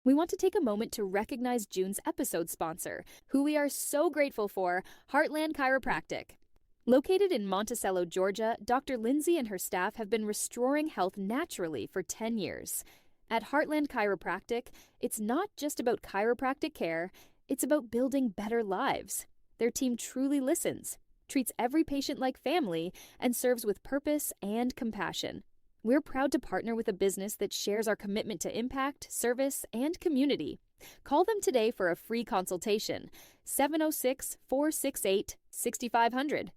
We want to take a moment to recognize June's episode sponsor, who we are so grateful for, Heartland Chiropractic. Located in Monticello, Georgia, Dr. Lindsay and her staff have been restoring health naturally for 10 years. At Heartland Chiropractic, it's not just about chiropractic care, it's about building better lives. Their team truly listens, treats every patient like family, and serves with purpose and compassion. We're proud to partner with a business that shares our commitment to impact, service, and community. Call them today for a free consultation, 706-468-6500.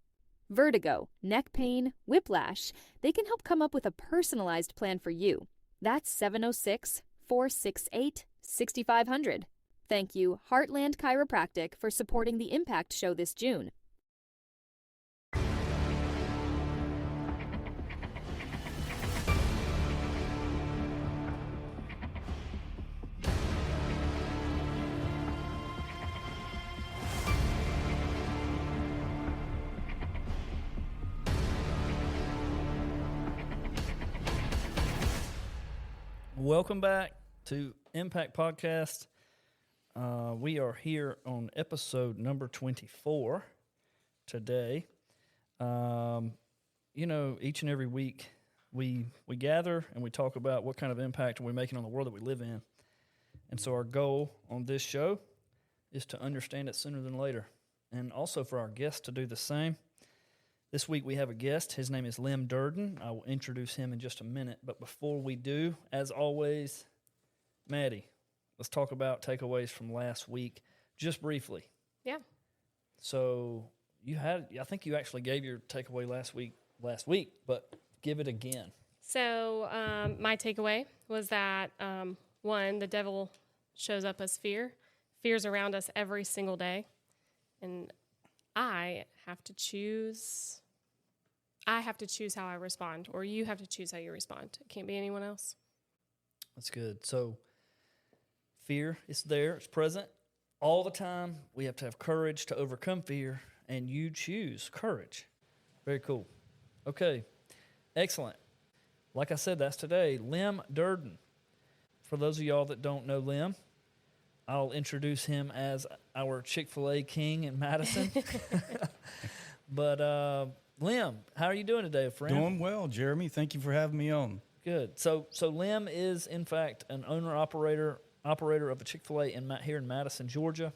Vertigo, neck pain, whiplash, they can help come up with a personalized plan for you. That's 706-468-6500. Thank you, Heartland Chiropractic, for supporting the Impact Show this June. Welcome back to Impact Podcast. We are here on episode number 24 today. Each and every week we gather and we talk about what kind of impact are we making on the world that we live in. And so our goal on this show is to understand it sooner than later, and also for our guests to do the same. This week we have a guest. His name is Lem Durden. I will introduce him in just a minute. But before we do, as always, Maddie, let's talk about takeaways from last week, just briefly. Yeah. So I think you actually gave your takeaway last week, but give it again. So my takeaway was that, one, the devil shows up as fear. Fear's around us every single day. And I have to choose how I respond, or you have to choose how you respond. It can't be anyone else. That's good. So fear is there. It's present all the time. We have to have courage to overcome fear, and you choose courage. Very cool. Okay. Excellent. Like I said, that's today. Lem Durden. For those of y'all that don't know Lem, I'll introduce him as our Chick-fil-A king in Madison. But Lem, how are you doing today, friend? Doing well, Jeremy. Thank you for having me on. Good. So Lem is, in fact, an owner-operator of a Chick-fil-A here in Madison, Georgia.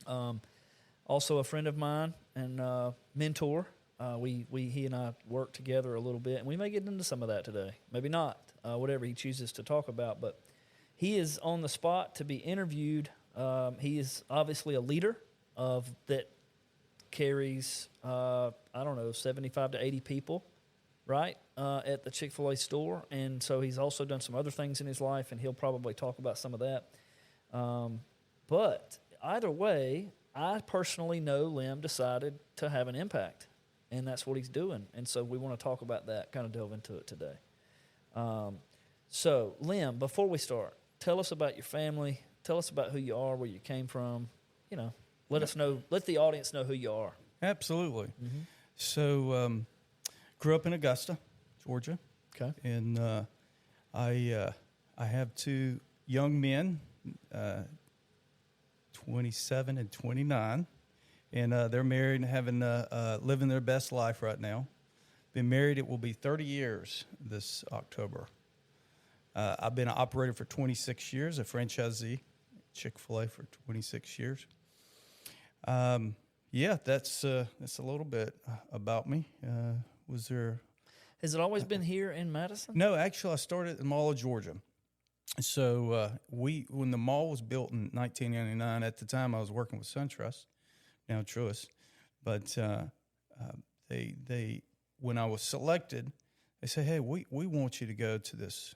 Also a friend of mine and mentor. He and I work together a little bit, and we may get into some of that today. Maybe not, whatever he chooses to talk about, but he is on the spot to be interviewed. He is obviously a leader that carries, 75 to 80 people, right, at the Chick-fil-A store. And so he's also done some other things in his life, and he'll probably talk about some of that. But either way, I personally know Lem decided to have an impact, and that's what he's doing. And so we want to talk about that, kind of delve into it today. So, Lem, before we start, tell us about your family. Tell us about who you are, where you came from. Let us know. Let the audience know who you are. Absolutely. Mm-hmm. So, grew up in Augusta, Georgia. Okay. And I have two young men, 27 and 29, and they're married and living their best life right now. Been married, it will be 30 years this October. I've been an operator for 26 years, a franchisee, Chick-fil-A for 26 years. That's a little bit about me. Has it always been here in Madison? No, actually, I started at the Mall of Georgia. So when the mall was built in 1999, at the time I was working with SunTrust, now Truist, but they when I was selected, they said, hey, we want you to go to this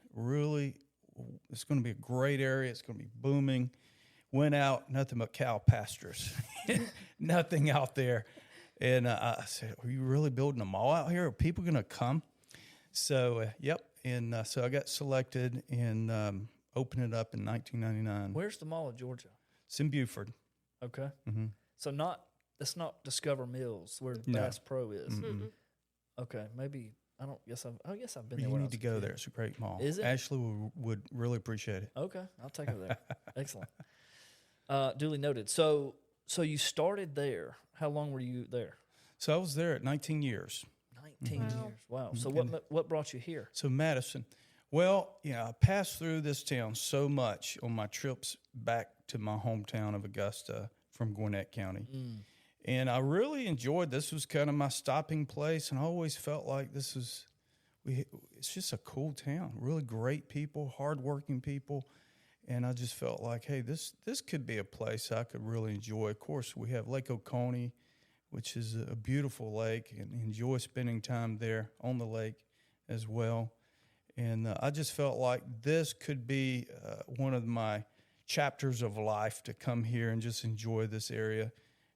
it's going to be a great area. It's going to be booming. Went out, nothing but cow pastures, nothing out there. And I said, are you really building a mall out here? Are people going to come? So, yep. And so I got selected and opened it up in 1999. Where's the Mall of Georgia? It's in Buford. Okay. Mm-hmm. So that's not Discover Mills where Bass Pro is. Mm-hmm. Okay, maybe I've been there. You need to go there. It's a great mall. Is it? Ashley would really appreciate it. Okay, I'll take her there. Excellent. Duly noted. So you started there. How long were you there? So I was there at 19 years. 19 years. Wow. So what brought you here? So Madison. Well, I passed through this town so much on my trips back to my hometown of Augusta from Gwinnett County. And I really enjoyed this. Was kind of my stopping place, and I always felt like it's just a cool town, really great people, hardworking people. And I just felt like, hey, this could be a place I could really enjoy. Of course, we have Lake Oconee, which is a beautiful lake, and enjoy spending time there on the lake as well. And I just felt like this could be one of my chapters of life to come here and just enjoy this area.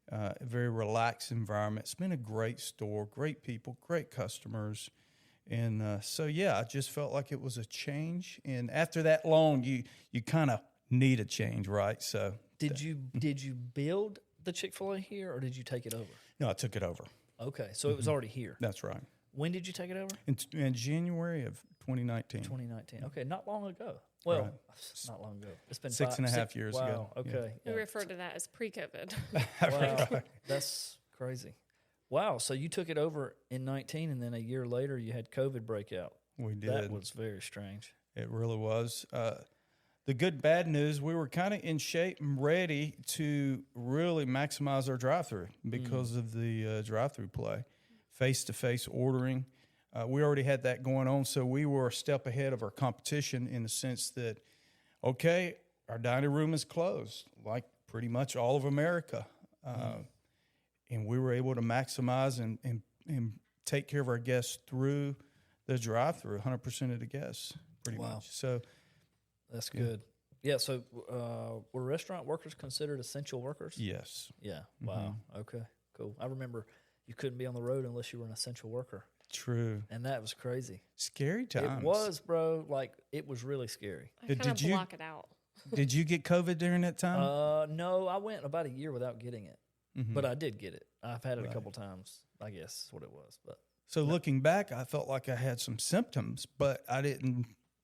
A very relaxed environment. It's been a great store, great people, great customers. And I just felt like it was a change. And after that long, you kind of need a change, right? So did you build the Chick-fil-A here, or did you take it over? No, I took it over. Okay, so it was already here. That's right. When did you take it over? In January of 2019. 2019. Okay, not long ago. Well, Right. not long ago. It's been 6.5 years ago. Wow. Okay. We refer to that as pre-COVID. Wow. That's crazy. Wow. So you took it over in 19, and then a year later you had COVID break out. We did. That was very strange. It really was. The good, bad news, we were kind of in shape and ready to really maximize our drive-thru because of the drive-thru play, face-to-face ordering. We already had that going on, so we were a step ahead of our competition in the sense that, okay, our dining room is closed, like pretty much all of America. And we were able to maximize and take care of our guests through the drive-thru, 100% of the guests, pretty much. So that's good. Yeah, so were restaurant workers considered essential workers? yes. Yeah. Wow. Okay, cool. I remember you couldn't be on the road unless you were an essential worker. True. And that was crazy. Scary times. It was, bro. Like, it was really scary. I kind of block it out. Did you get COVID during that time? No, I went about a year without getting it. But I did get it. I've had it a couple times, I guess is what it was. But So looking back, I felt like I had some symptoms, but I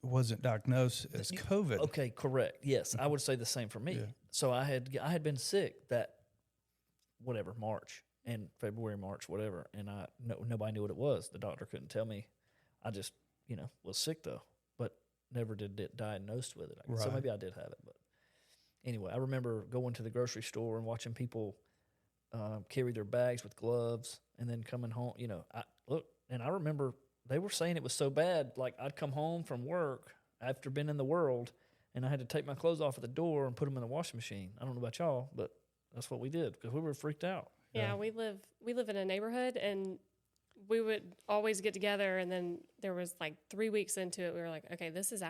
wasn't diagnosed as COVID. Okay, correct. Yes, I would say the same for me. Yeah. So I had been sick that March and February, March, whatever, and nobody knew what it was. The doctor couldn't tell me. I just was sick though, but never did get diagnosed with it. So Right. maybe I did have it. But anyway, I remember going to the grocery store and watching people carry their bags with gloves, and then coming home. I remember they were saying it was so bad. Like, I'd come home from work after being in the world, and I had to take my clothes off at the door and put them in the washing machine. I don't know about y'all, but that's what we did because we were freaked out. Yeah, we live in a neighborhood, and we would always get together, and then there was like 3 weeks into it, we were like, okay, this is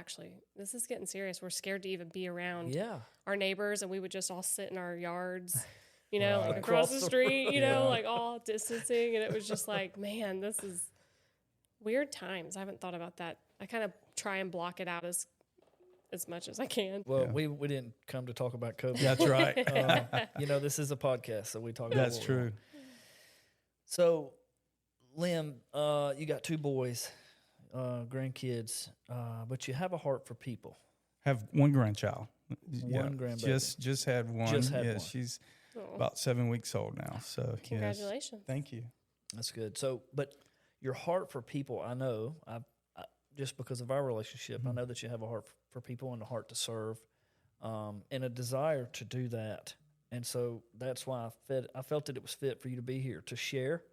getting serious. We're scared to even be around our neighbors, and we would just all sit in our yards, like across the street, like all distancing, and it was just like, man, this is weird times. I haven't thought about that. I kind of try and block it out as much as I can. Well, we didn't come to talk about COVID. That's right. This is a podcast, so we talk about That's true. So, Lem, you got 2 boys, grandkids, but you have a heart for people. Have one grandchild. One grandbaby. Just had one. Just had one. She's about 7 weeks old now. So Congratulations. Yes. Thank you. That's good. So, but your heart for people, I know, I just because of our relationship, I know that you have a heart for people and a heart to serve, and a desire to do that. And so that's why I felt that it was fit for you to be here to share.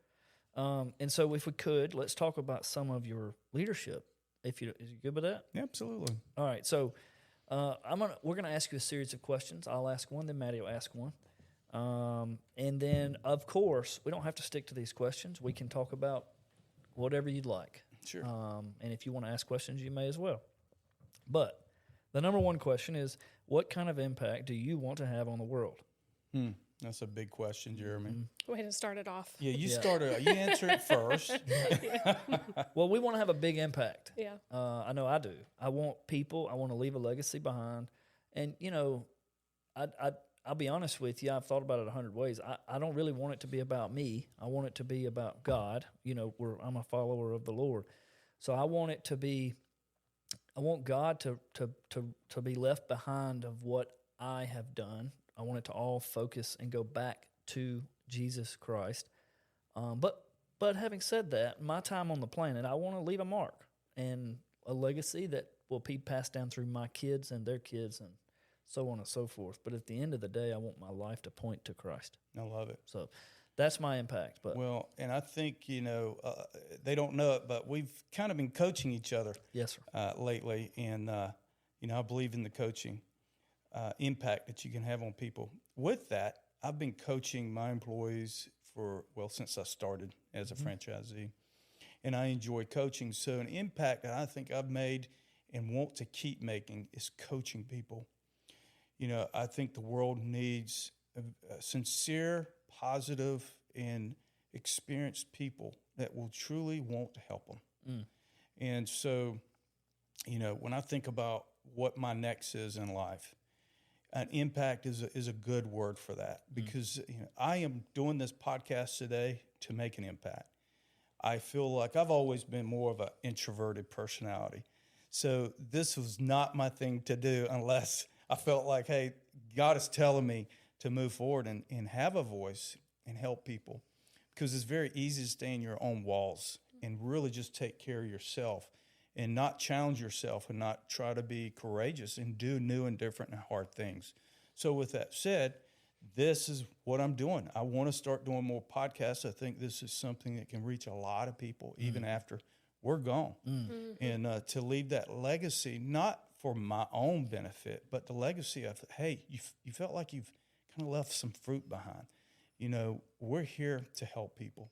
And so if we could, let's talk about some of your leadership. Is you good with that? Yeah, absolutely. All right. So we're gonna ask you a series of questions. I'll ask one, then Maddie will ask one. And then, of course, we don't have to stick to these questions. We can talk about whatever you'd like. Sure. And if you want to ask questions, you may as well. But the number one question is, what kind of impact do you want to have on the world? That's a big question, Jeremy. Way to start it off. Yeah, you answer it first. Well, we want to have a big impact. Yeah. I know I do. I want to leave a legacy behind. And, I'll be honest with you, I've thought about it 100 ways. I don't really want it to be about me. I want it to be about God. I'm a follower of the Lord. So I want God to be left behind of what I have done. I want it to all focus and go back to Jesus Christ. But having said that, my time on the planet, I want to leave a mark and a legacy that will be passed down through my kids and their kids and so on and so forth. But at the end of the day, I want my life to point to Christ. I love it. So that's my impact. But Well, and I think, they don't know it, but we've kind of been coaching each other yes, sir. lately. And, I believe in the coaching impact that you can have on people. With that, I've been coaching my employees since I started as a franchisee. And I enjoy coaching. So an impact that I think I've made and want to keep making is coaching people. I think the world needs sincere, positive, and experienced people that will truly want to help them. And so, when I think about what my next is in life, an impact is a good word for that, because I am doing this podcast today to make an impact. I feel like I've always been more of an introverted personality. So this was not my thing to do unless I felt like, hey, God is telling me to move forward and have a voice and help people. Because it's very easy to stay in your own walls and really just take care of yourself and not challenge yourself and not try to be courageous and do new and different and hard things. So with that said, this is what I'm doing. I want to start doing more podcasts. I think this is something that can reach a lot of people even after we're gone. And to leave that legacy, not for my own benefit, but the legacy of, hey, you felt like you've kind of left some fruit behind. We're here to help people.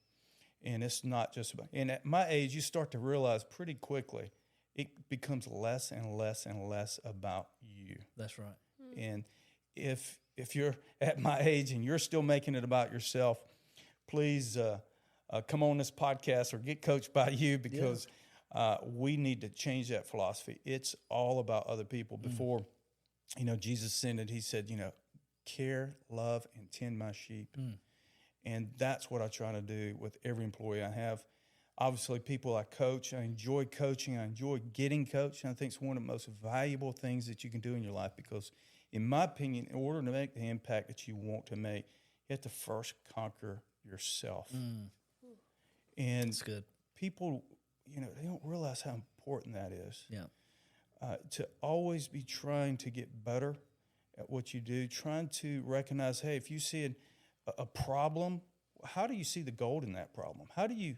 And it's not just about, and at my age, you start to realize pretty quickly, it becomes less and less and less about you. That's right. And if you're at my age and you're still making it about yourself, please come on this podcast or get coached by you, because we need to change that philosophy. It's all about other people. Before, Jesus ascended, he said, care, love, and tend my sheep. And that's what I try to do with every employee I have. Obviously, people I coach, I enjoy coaching. I enjoy getting coached. And I think it's one of the most valuable things that you can do in your life, because, in my opinion, in order to make the impact that you want to make, you have to first conquer yourself. And That's good. people, they don't realize how important that is. Yeah. To always be trying to get better at what you do, trying to recognize, hey, if you see a problem, how do you see the gold in that problem? How do you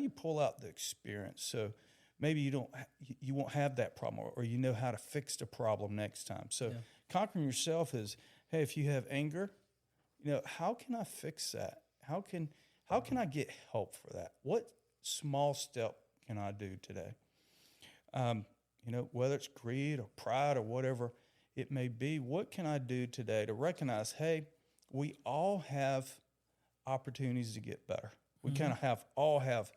pull out the experience? So maybe you won't have that problem, or you know how to fix the problem next time. So conquering yourself is, hey, if you have anger, how can I fix that? How can I get help for that? What small step can I do today? Whether it's greed or pride or whatever it may be, what can I do today to recognize, hey, we all have opportunities to get better. We kind of all have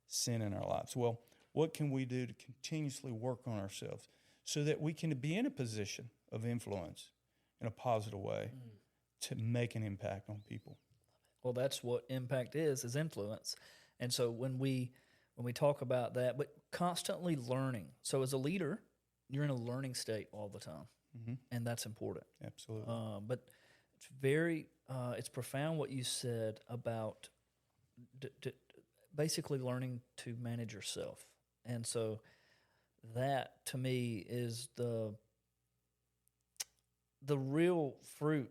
sin in our lives. Well, what can we do to continuously work on ourselves so that we can be in a position of influence in a positive way to make an impact on people? Well, that's what impact is influence. And so when we talk about that, but constantly learning. So as a leader, you're in a learning state all the time, and that's important. Absolutely. But it's very, it's profound what you said about basically learning to manage yourself. And so that, to me, is the real fruit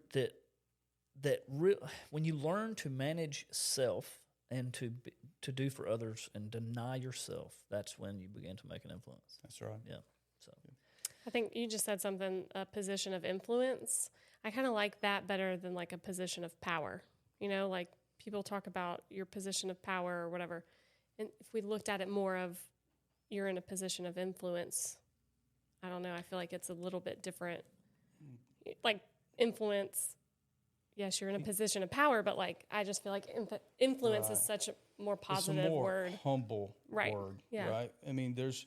when you learn to manage self and to do for others and deny yourself, that's when you begin to make an influence. That's right. Yeah. So I think you just said something, a position of influence. I kind of like that better than like a position of power. Like people talk about your position of power or whatever. And if we looked at it more of you're in a position of influence, I don't know, I feel like it's a little bit different. Like influence, yes, you're in a position of power, but like I just feel like influence is such a more positive it's a more word. humble Right. word, Yeah. right? I mean, there's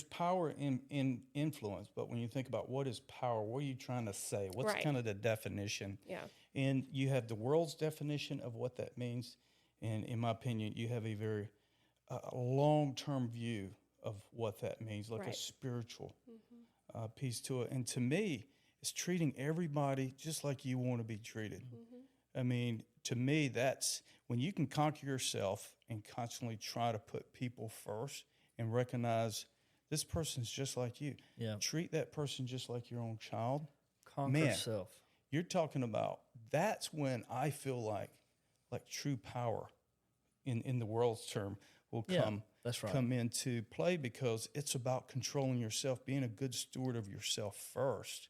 power in influence, but when you think about what is power, what are you trying to say? What's Right. kind of the definition? Yeah. And you have the world's definition of what that means, and in my opinion, you have a very long-term view of what that means, like a Right. spiritual piece to it. And to me, is treating everybody just like you want to be treated. I mean, to me, that's when you can conquer yourself and constantly try to put people first and recognize this person's just like you. Yeah. Treat that person just like your own child. Conquer Man, self. You're talking about, that's when I feel like true power in the world's term will that's right. come into play, because it's about controlling yourself, being a good steward of yourself first.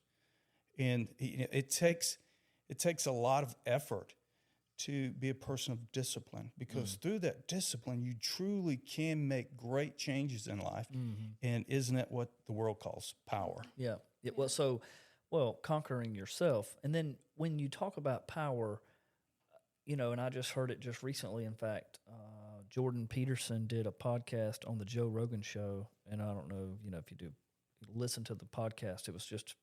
And it takes a lot of effort to be a person of discipline, because through that discipline, you truly can make great changes in life. And isn't that what the world calls power? Yeah. Well, conquering yourself. And then when you talk about power, and I just heard it just recently. In fact, Jordan Peterson did a podcast on the Joe Rogan show. And I don't know, if you do listen to the podcast, it was just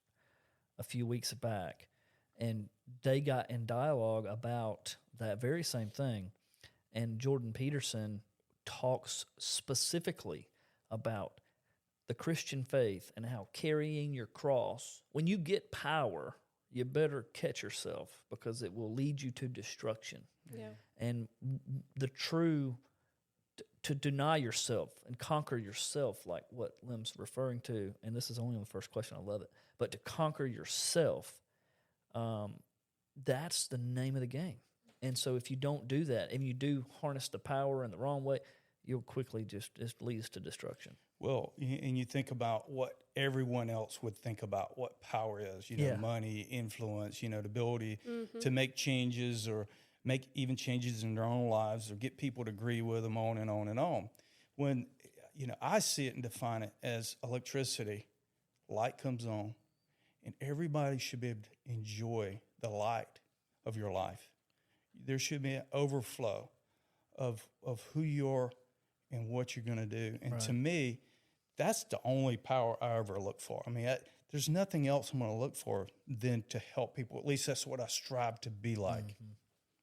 a few weeks back. And they got in dialogue about that very same thing. And Jordan Peterson talks specifically about the Christian faith and how carrying your cross, when you get power, you better catch yourself, because it will lead you to destruction. Yeah. And the true, to deny yourself and conquer yourself, like what Lem's referring to, and this is only on the first question, I love it, but to conquer yourself, that's the name of the game. And so if you don't do that, and you do harness the power in the wrong way, you'll quickly just leads to destruction. Well, and you think about what everyone else would think about what power is, money, influence, the ability to make changes, or make even changes in their own lives, or get people to agree with them, on and on and on. When, I see it and define it as electricity. Light comes on, and everybody should be able to enjoy the light of your life. There should be an overflow of who you are and what you're going to do. And to me, that's the only power I ever look for. I mean, there's nothing else I'm going to look for than to help people. At least that's what I strive to be like.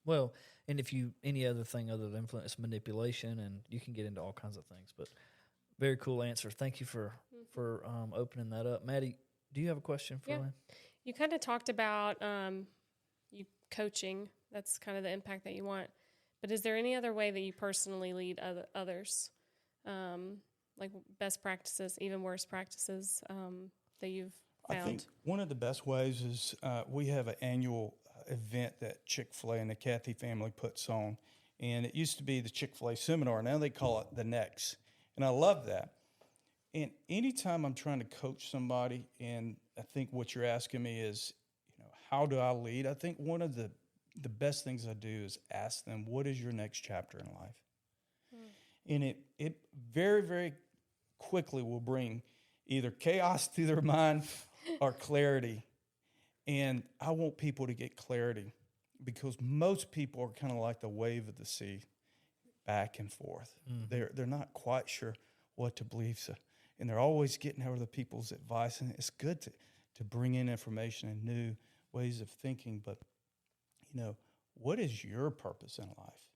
Well, and if any other thing other than influence, manipulation, and you can get into all kinds of things. But very cool answer. Thank you for opening that up. Maddie, do you have a question for Lynn? You kind of talked about you coaching. That's kind of the impact that you want. But is there any other way that you personally lead others, like best practices, even worse practices that you've found? I think one of the best ways is we have an annual event that Chick-fil-A and the Cathy family puts on. And it used to be the Chick-fil-A seminar. Now they call it the Next. And I love that. And anytime I'm trying to coach somebody, and I think what you're asking me is, how do I lead? I think one of the best things I do is ask them, what is your next chapter in life? And it very, very quickly will bring either chaos to their mind or clarity. And I want people to get clarity, because most people are kind of like the wave of the sea, back and forth. They're not quite sure what to believe. So, and they're always getting other people's advice. And it's good to bring in information and new ways of thinking. But, what is your purpose in life?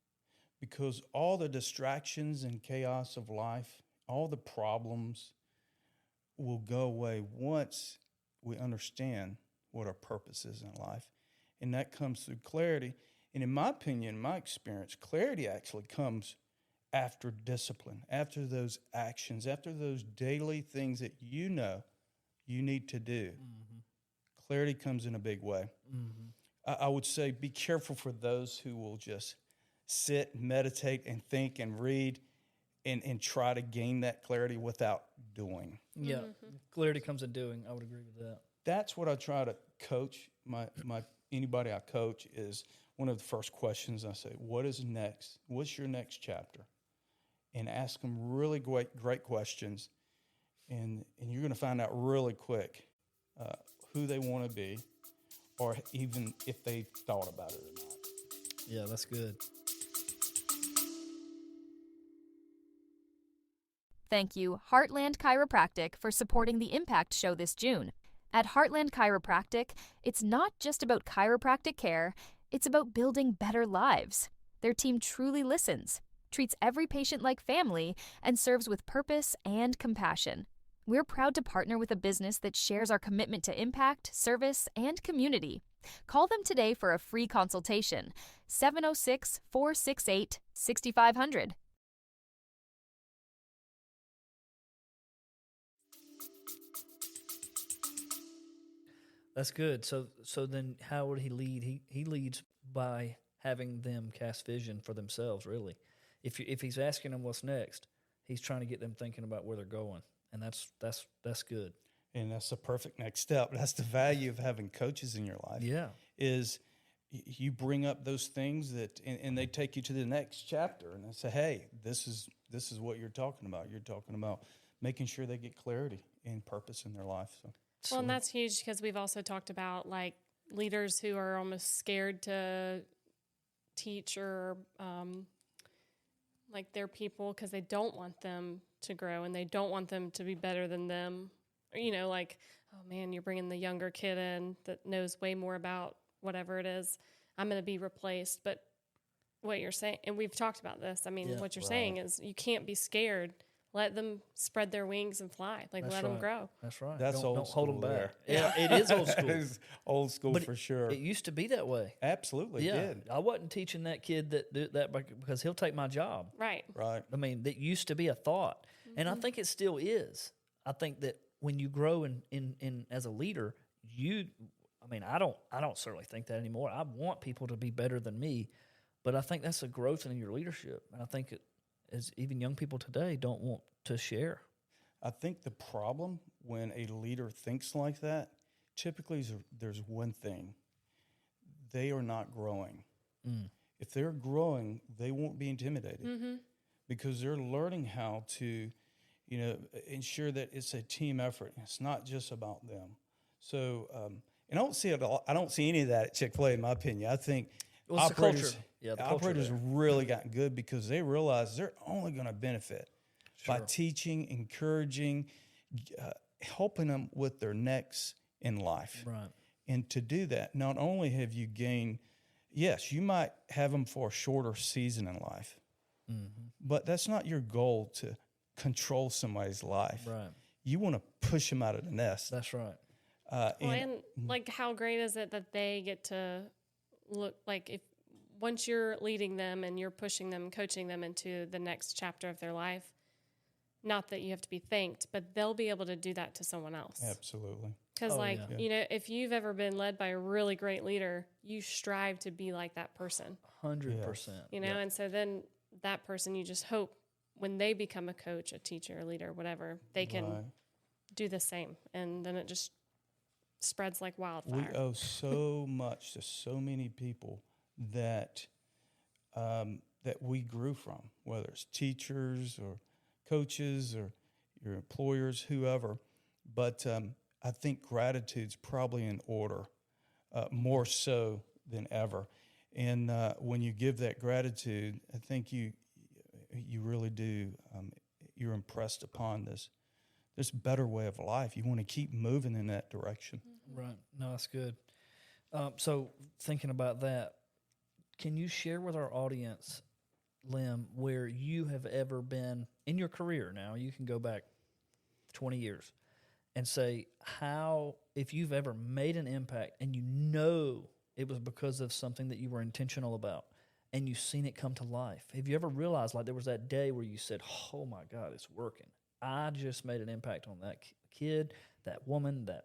Because all the distractions and chaos of life, all the problems will go away once we understand what our purpose is in life. And that comes through clarity. And in my opinion, my experience, clarity actually comes after discipline, after those actions, after those daily things that you need to do. Clarity comes in a big way. I would say be careful for those who will just sit, meditate, and think and read and try to gain that clarity without doing. Yeah, clarity comes in doing. I would agree with that. That's what I try to coach anybody I coach. Is one of the first questions I say, what is next? What's your next chapter? And ask them really great questions. And you're going to find out really quick who they want to be, or even if they thought about it or not. Yeah, that's good. Thank you, Heartland Chiropractic, for supporting the Impact Show this June. At Heartland Chiropractic, it's not just about chiropractic care, it's about building better lives. Their team truly listens, treats every patient like family, and serves with purpose and compassion. we're proud to partner with a business that shares our commitment to impact, service, and community. Call them today for a free consultation. 706-468-6500. That's good. So then how would he lead? He leads by having them cast vision for themselves, really. If he's asking them what's next, he's trying to get them thinking about where they're going. And that's good. And that's the perfect next step. That's the value of having coaches in your life. Yeah. Is you bring up those things that, and they take you to the next chapter, and they say, "Hey, this is what you're talking about. You're talking about making sure they get clarity and purpose in their life." So, Well, and that's huge because we've also talked about like leaders who are almost scared to teach or like their people because they don't want them to grow and they don't want them to be better than them. Or, you know, like, oh man, you're bringing the younger kid in that knows way more about whatever it is. I'm going to be replaced. But what you're saying, and we've talked about this. I mean, what you're saying is you can't be scared. Let them spread their wings and fly. Like, let them grow. That's right. that's don't school hold them back. there. Yeah, it is old school. It is old school But for sure. It used to be that way. Absolutely Yeah, did. I wasn't teaching that kid that because he'll take my job. Right. Right. I mean, that used to be a thought, and I think it still is. I think that when you grow in as a leader, I don't certainly think that anymore. I want people to be better than me, but I think that's a growth in your leadership, and I think as even young people today don't want to share. I think the problem when a leader thinks like that, typically there's one thing. They are not growing. If they're growing, they won't be intimidated because they're learning how to, ensure that it's a team effort. It's not just about them. So, and I don't see it all. I don't see any of that at Chick-fil-A, in my opinion. I think Well, it's the operators, culture. Yeah, the culture operators there. really gotten good because they realize they're only going to benefit by teaching, encouraging, helping them with their next in life. Right. And to do that, not only have you gained, yes, you might have them for a shorter season in life, but that's not your goal to control somebody's life. Right. You want to push them out of the nest. That's right. And like, how great is it that they get to look like if once you're leading them and you're pushing them, coaching them into the next chapter of their life, not that you have to be thanked, but they'll be able to do that to someone else. Absolutely. Because, yeah. if you've ever been led by a really great leader, you strive to be like that person, 100%. and so then that person, you just hope when they become a coach, a teacher, a leader, whatever, they can do the same. And then it just spreads like wildfire. We owe so much to so many people that that we grew from, whether it's teachers or coaches or your employers, whoever. But I think gratitude's probably in order, more so than ever. And when you give that gratitude, I think you really do. You're impressed upon this better way of life. You want to keep moving in that direction. Right. No, that's good. So thinking about that, can you share with our audience, Lem, where you have ever been in your career now? You can go back 20 years and say how, if you've ever made an impact and you know it was because of something that you were intentional about and you've seen it come to life. Have you ever realized, like, there was that day where you said, oh my God, it's working. I just made an impact on that kid, that woman, that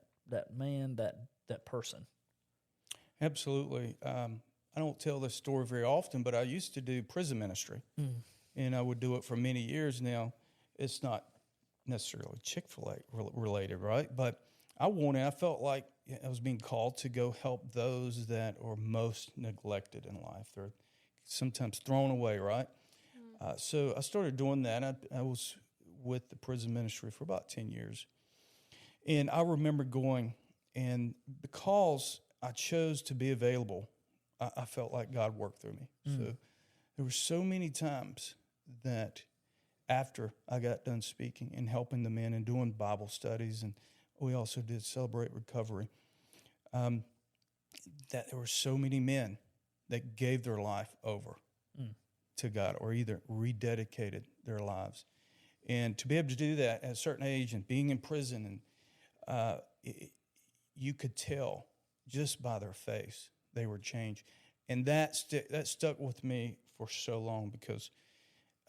man, that person. Absolutely. I don't tell this story very often, but I used to do prison ministry, and I would do it for many years now. It's not necessarily Chick-fil-A related, right? But I felt like I was being called to go help those that are most neglected in life. They're sometimes thrown away, right? So I started doing that. I was with the prison ministry for about 10 years. And I remember going, and because I chose to be available, I felt like God worked through me. So there were so many times that after I got done speaking and helping the men and doing Bible studies, and we also did Celebrate Recovery, that there were so many men that gave their life over to God or either rededicated their lives. And to be able to do that at a certain age and being in prison, and you could tell just by their face they were changed. And that stuck with me for so long, because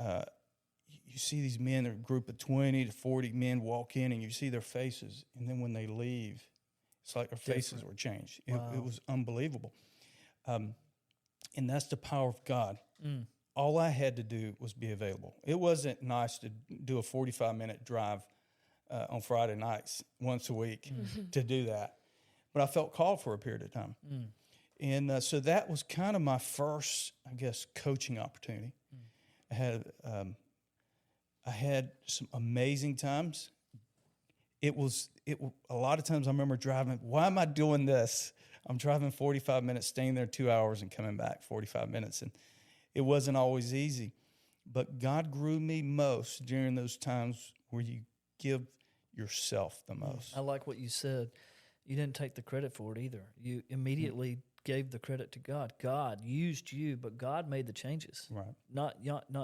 you see these men, a group of 20 to 40 men walk in, and you see their faces. And then when they leave, it's like their faces were changed. Wow. It was unbelievable. And that's the power of God. Mm. All I had to do was be available. It wasn't nice to do a 45-minute drive on Friday nights once a week to do that. But I felt called for a period of time. Mm. And so that was kind of my first, I guess, coaching opportunity. I had some amazing times. It was a lot of times I remember driving, why am I doing this? I'm driving 45 minutes, staying there 2 hours and coming back 45 minutes. And it wasn't always easy. But God grew me most during those times where you give yourself the most. I like what you said. You didn't take the credit for it either. You immediately gave the credit to God. God used you, but God made the changes. Right. Not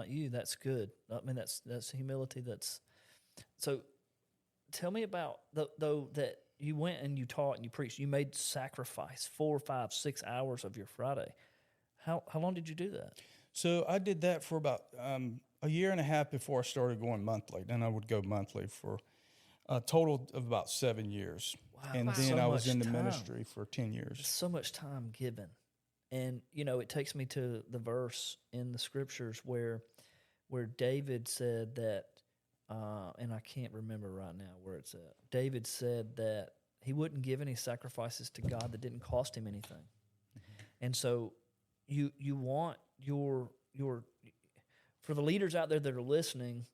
you. That's good. I mean, that's humility. So. Tell me about though that you went and you taught and you preached. You made sacrifice 4, 5, 6 hours of your Friday. How long did you do that? So I did that for about a year and a half before I started going monthly. Then I would go monthly for a total of about 7 years. Wow. And Wow. then So I was much in the time. ministry for 10 years. So much time given. And, it takes me to the verse in the scriptures where David said that, and I can't remember right now where it's at. David said that he wouldn't give any sacrifices to God that didn't cost him anything. Mm-hmm. And so you want your for the leaders out there that are listening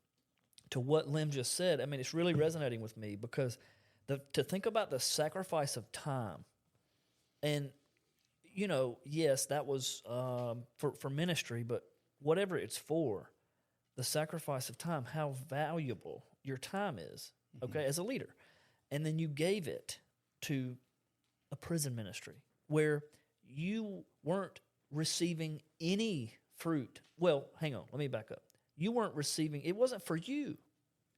to what Lem just said, I mean, it's really resonating with me, because to think about the sacrifice of time, and yes, that was for ministry, but whatever it's for, the sacrifice of time, how valuable your time is, okay, as a leader. And then you gave it to a prison ministry where you weren't receiving any fruit. Well, hang on, let me back up. You weren't receiving, it wasn't for you.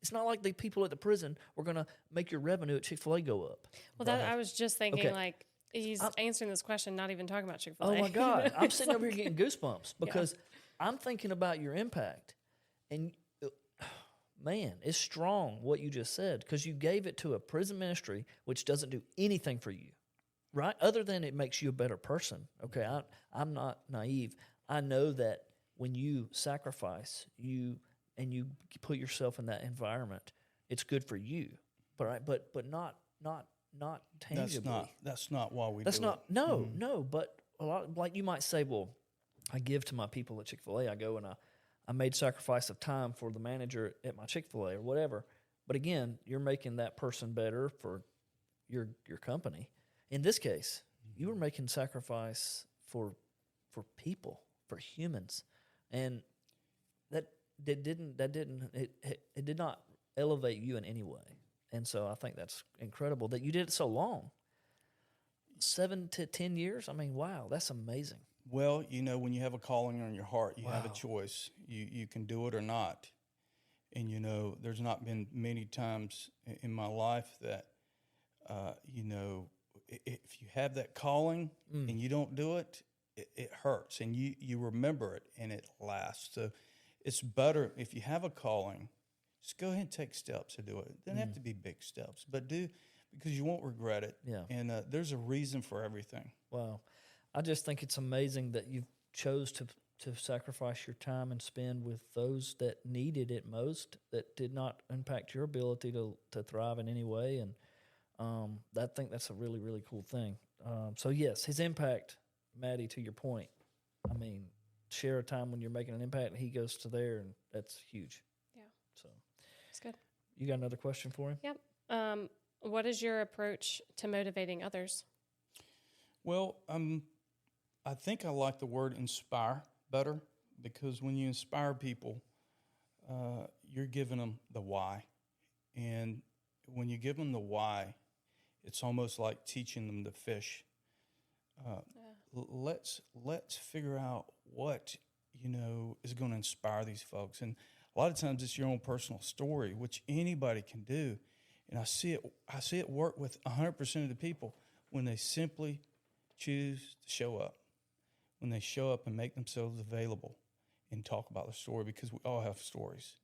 It's not like the people at the prison were going to make your revenue at Chick-fil-A go up. Well, I was just thinking, Okay. like, he's answering this question, not even talking about Chick-fil-A. Oh, my God. I'm It's sitting over like- here getting goosebumps because I'm thinking about your impact. And, man, it's strong what you just said, because you gave it to a prison ministry which doesn't do anything for you, right? Other than it makes you a better person, okay? I'm not naive. I know that when you sacrifice, you put yourself in that environment, it's good for you, but not tangibly. That's not why we That's do not it. no. But a lot, like you might say, well, I give to my people at Chick-fil-A. I go and I made sacrifice of time for the manager at my Chick-fil-A or whatever. But again, you're making that person better for your company. In this case, you were making sacrifice for people, for humans, and it did not elevate you in any way. And so I think that's incredible that you did it so long. 7 to 10 years. I mean, wow, that's amazing. Well, when you have a calling on your heart, you have a Wow. choice. You can do it or not. And, there's not been many times in my life that, if you have that calling and you don't do it, it hurts. And you remember it and it lasts. So it's better if you have a calling, just go ahead and take steps to do it. It doesn't have to be big steps, but do, because you won't regret it. Yeah. And there's a reason for everything. Wow. I just think it's amazing that you chose to sacrifice your time and spend with those that needed it most, that did not impact your ability to thrive in any way. And I think that's a really, really cool thing. So, yes, his impact, Maddie, to your point, I mean, share a time when you're making an impact, and he goes to there, and that's huge. Yeah. So It's good. you got another question for him? Yep. What is your approach to motivating others? Well, I think I like the word inspire better, because when you inspire people, you're giving them the why. And when you give them the why, it's almost like teaching them to fish. Let's figure out what, is going to inspire these folks. And a lot of times it's your own personal story, which anybody can do. And I see it work with 100% of the people when they simply choose to show up, when they show up and make themselves available and talk about their story, because we all have stories.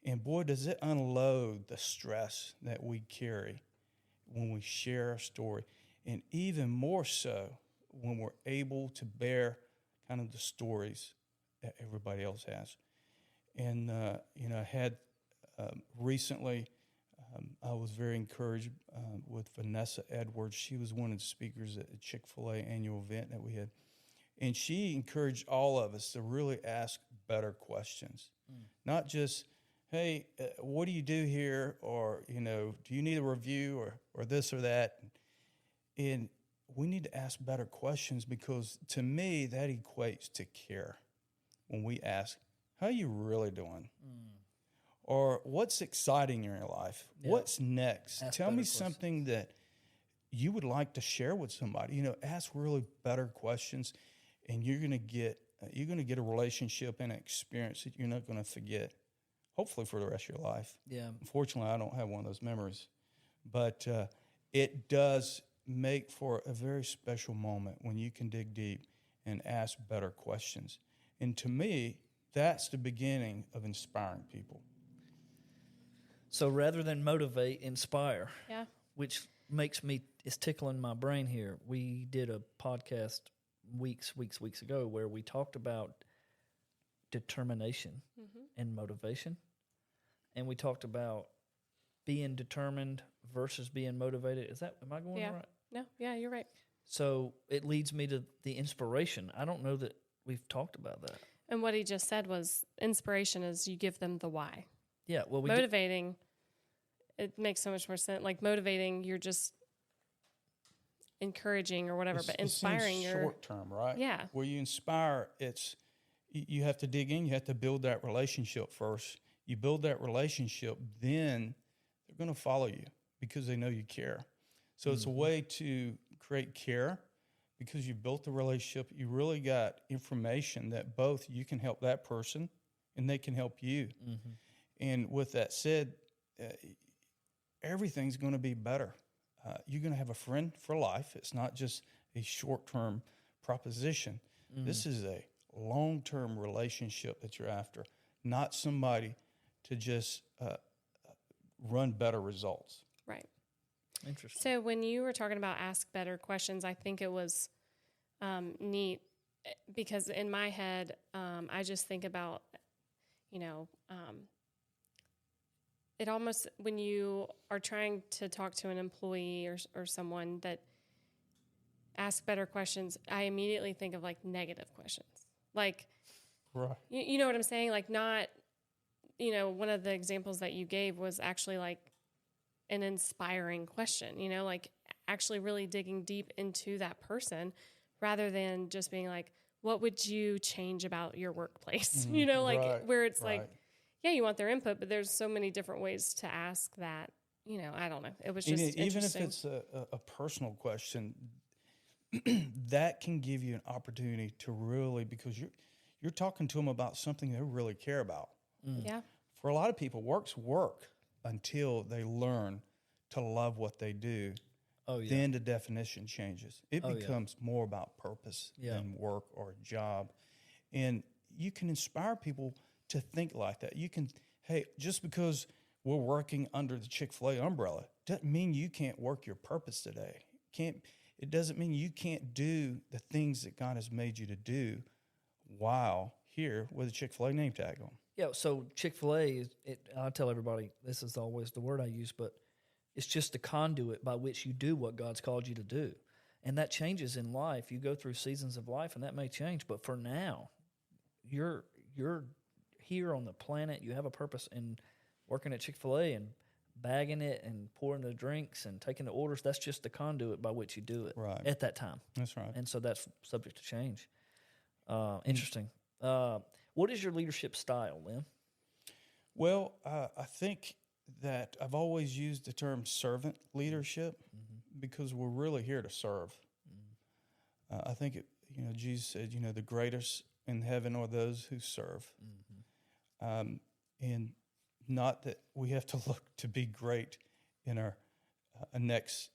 And boy, does it unload the stress that we carry when we share our story. And even more so when we're able to bear kind of the stories that everybody else has. And, I had recently, I was very encouraged with Vanessa Edwards. She was one of the speakers at the Chick-fil-A annual event that we had. And she encouraged all of us to really ask better questions. Not just, hey, what do you do here? Or, do you need a review or this or that? And we need to ask better questions, because to me, that equates to care. When we ask, how are you really doing? Or what's exciting in your life? Yeah. What's next? Ask Tell me better questions. something that you would like to share with somebody. Ask really better questions, and you're going to get a relationship and an experience that you're not going to forget, hopefully for the rest of your life. Yeah. Unfortunately, I don't have one of those memories, but it does make for a very special moment when you can dig deep and ask better questions. And to me, that's the beginning of inspiring people. So rather than motivate, inspire. Yeah. Which it's tickling my brain here. We did a podcast weeks ago where we talked about determination and motivation. And we talked about being determined versus being motivated. Am I going right? No, yeah, you're right. So it leads me to the inspiration. I don't know that we've talked about that. And what he just said was inspiration is you give them the why. Yeah, well, Motivating, it makes so much more sense. Like motivating, you're just encouraging or whatever, but inspiring, you're short term, right? Yeah. Where you inspire, you have to dig in. You have to build that relationship first. You build that relationship, then they're going to follow you because they know you care. So it's a way to create care. Because you built the relationship, you really got information that both you can help that person and they can help you. And with that said, everything's going to be better. You're going to have a friend for life. It's not just a short-term proposition. This is a long-term relationship that you're after, not somebody to just run better results. right. interesting. So when you were talking about ask better questions, I think it was neat because in my head, I just think about, it almost, when you are trying to talk to an employee or someone that ask better questions, I immediately think of like negative questions. Like, Right. you know what I'm saying? Like not, one of the examples that you gave was actually like an inspiring question, like actually really digging deep into that person rather than just being like, what would you change about your workplace? Right, Where it's right. like, yeah, you want their input, but there's so many different ways to ask that, I don't know. It was just Even if interesting. it's a personal question, that can give you an opportunity to really, because you're talking to them about something they really care about. Yeah. For a lot of people, work's work until they learn to love what they do. Oh, yeah. Then the definition changes. It yeah. becomes more about purpose Yeah. than work or job. And you can inspire people to think like that. You can, hey, just because we're working under the Chick-fil-A umbrella doesn't mean you can't work your purpose today. It doesn't mean you can't do the things that God has made you to do while here with a Chick-fil-A name tag on. Yeah, so Chick-fil-A, I tell everybody, this is always the word I use, but it's just the conduit by which you do what God's called you to do. And that changes in life. You go through seasons of life, and that may change. But for now, you're here on the planet. You have a purpose, and working at Chick-fil-A and bagging it and pouring the drinks and taking the orders, that's just the conduit by which you do it Right. at that time. That's right. And so that's subject to change. Interesting. What is your leadership style, Lem? Well, I think that I've always used the term servant leadership because we're really here to serve. I think, Jesus said, the greatest in heaven are those who serve. and not that we have to look to be great in our next,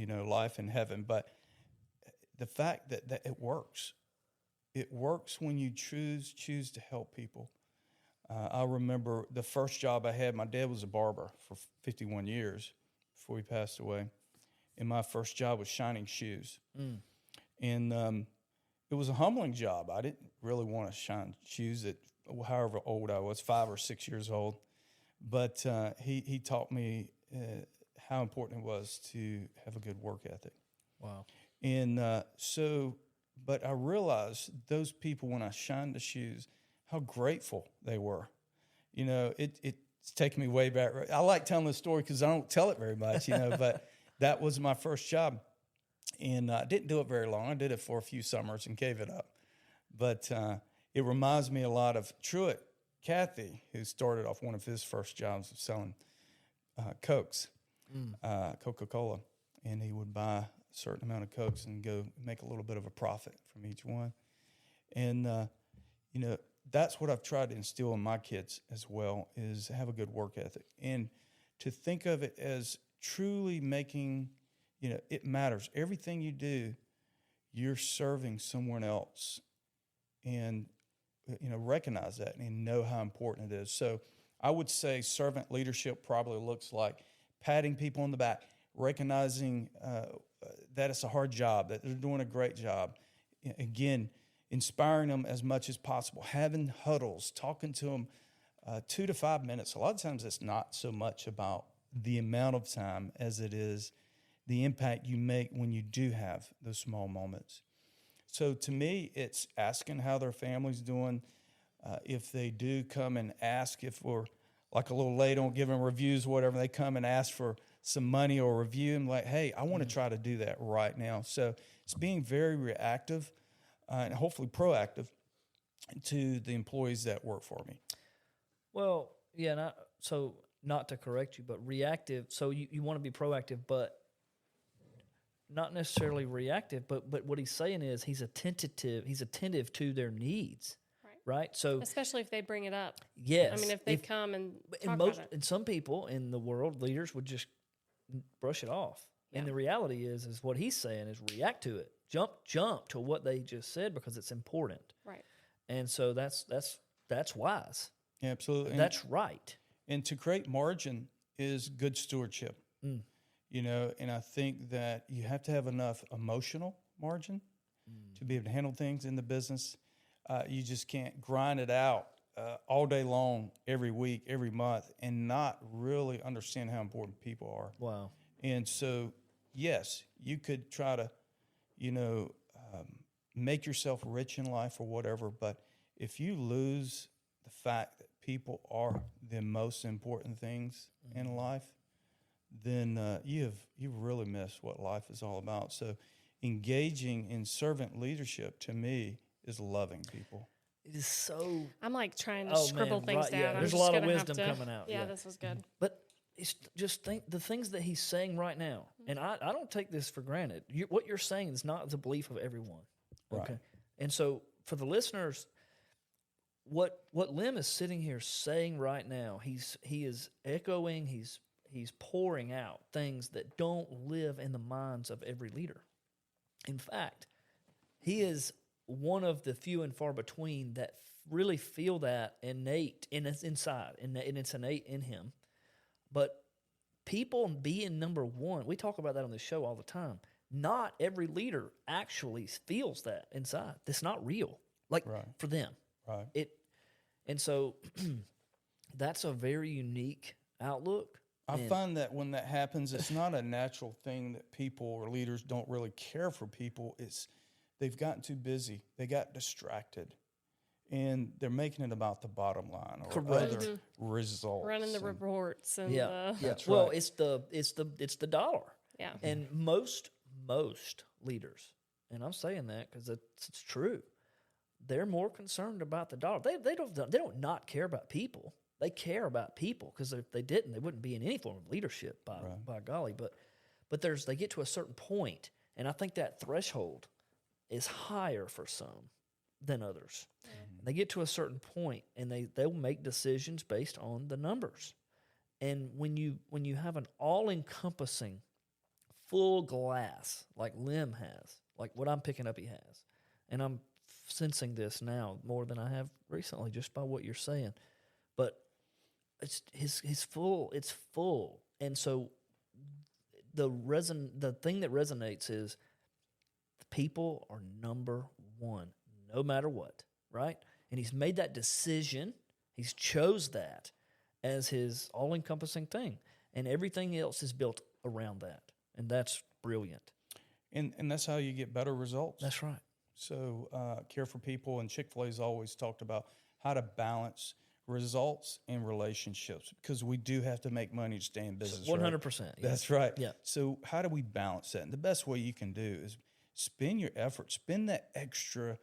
life in heaven, but the fact that it works. It works when you choose to help people. I remember the first job I had, my dad was a barber for 51 years before he passed away. And my first job was shining shoes. And it was a humbling job. I didn't really want to shine shoes at however old I was, 5 or 6 years old. But he taught me how important it was to have a good work ethic. Wow. And but I realized those people, when I shined the shoes, how grateful they were. It's taken me way back. I like telling this story because I don't tell it very much, but that was my first job. And I didn't do it very long. I did it for a few summers and gave it up. But it reminds me a lot of Truett Cathy, who started off one of his first jobs of selling Cokes, Coca-Cola. And he would buy a certain amount of Cokes and go make a little bit of a profit from each one. And, that's what I've tried to instill in my kids as well, is have a good work ethic. And to think of it as truly making, it matters. Everything you do, you're serving someone else. And, recognize that and know how important it is. So I would say servant leadership probably looks like patting people on the back, recognizing that it's a hard job, that they're doing a great job. Again, inspiring them as much as possible, having huddles, talking to them 2 to 5 minutes. A lot of times it's not so much about the amount of time as it is the impact you make when you do have those small moments. So to me, it's asking how their family's doing. If they do come and ask, if we're like a little late on giving reviews, whatever, they come and ask for some money or review, and like, hey, I want to try to do that right now. So it's being very reactive and hopefully proactive to the employees that work for me. Well, yeah, so not to correct you, but reactive. So you want to be proactive, but not necessarily reactive. But what he's saying is he's attentive to their needs, right? So especially if they bring it up. Yes, I mean, if they come and talk about it. And some people in the world, leaders, would just brush it off. Yeah. And the reality is what he's saying is react to it. Jump to what they just said because it's important. Right. And so that's wise. Yeah, absolutely. That's right. And to create margin is good stewardship. And I think that you have to have enough emotional margin to be able to handle things in the business. You just can't grind it out all day long, every week, every month, and not really understand how important people are. Wow. And so, yes, you could try to, make yourself rich in life or whatever, but if you lose the fact that people are the most important things in life, then you've really missed what life is all about. So engaging in servant leadership, to me, is loving people. It is so... I'm like trying to scribble things down. Yeah, there's a lot of wisdom coming out. Yeah, this was good. But it's just think the things that he's saying right now, and I don't take this for granted. What you're saying is not the belief of everyone. Right. Okay. And so for the listeners, what Lem is sitting here saying right now, he is echoing, he's pouring out things that don't live in the minds of every leader. In fact, he is one of the few and far between that really feel that innate in it's inside, and it's innate in him. But people being number one, we talk about that on the show all the time. Not every leader actually feels that inside. That's not real, for them. Right. And so that's a very unique outlook. I find that when that happens, it's not a natural thing that people or leaders don't really care for people. It's they've gotten too busy. They got distracted. And they're making it about the bottom line or other results. Running the reports and that's right. Well, it's the dollar. Yeah. And most leaders, and I'm saying that because it's true, they're more concerned about the dollar. They don't not care about people. They care about people because if they didn't, they wouldn't be in any form of leadership by golly. But they get to a certain point, and I think that threshold is higher for some than others. And they get to a certain point, and they'll make decisions based on the numbers. And when you have an all-encompassing, full glass like Lem has, like what I'm picking up he has, and I'm sensing this now more than I have recently just by what you're saying, but it's full. It's full, and so the thing that resonates is people are number one, no matter what, right? And he's made that decision. He's chose that as his all-encompassing thing, and everything else is built around that, and that's brilliant. And that's how you get better results. That's right. So Care for People and Chick-fil-A has always talked about how to balance results and relationships, because we do have to make money to stay in business. 100%. Right? That's right. Yeah. So how do we balance that? And the best way you can do is spend your effort, spend that extra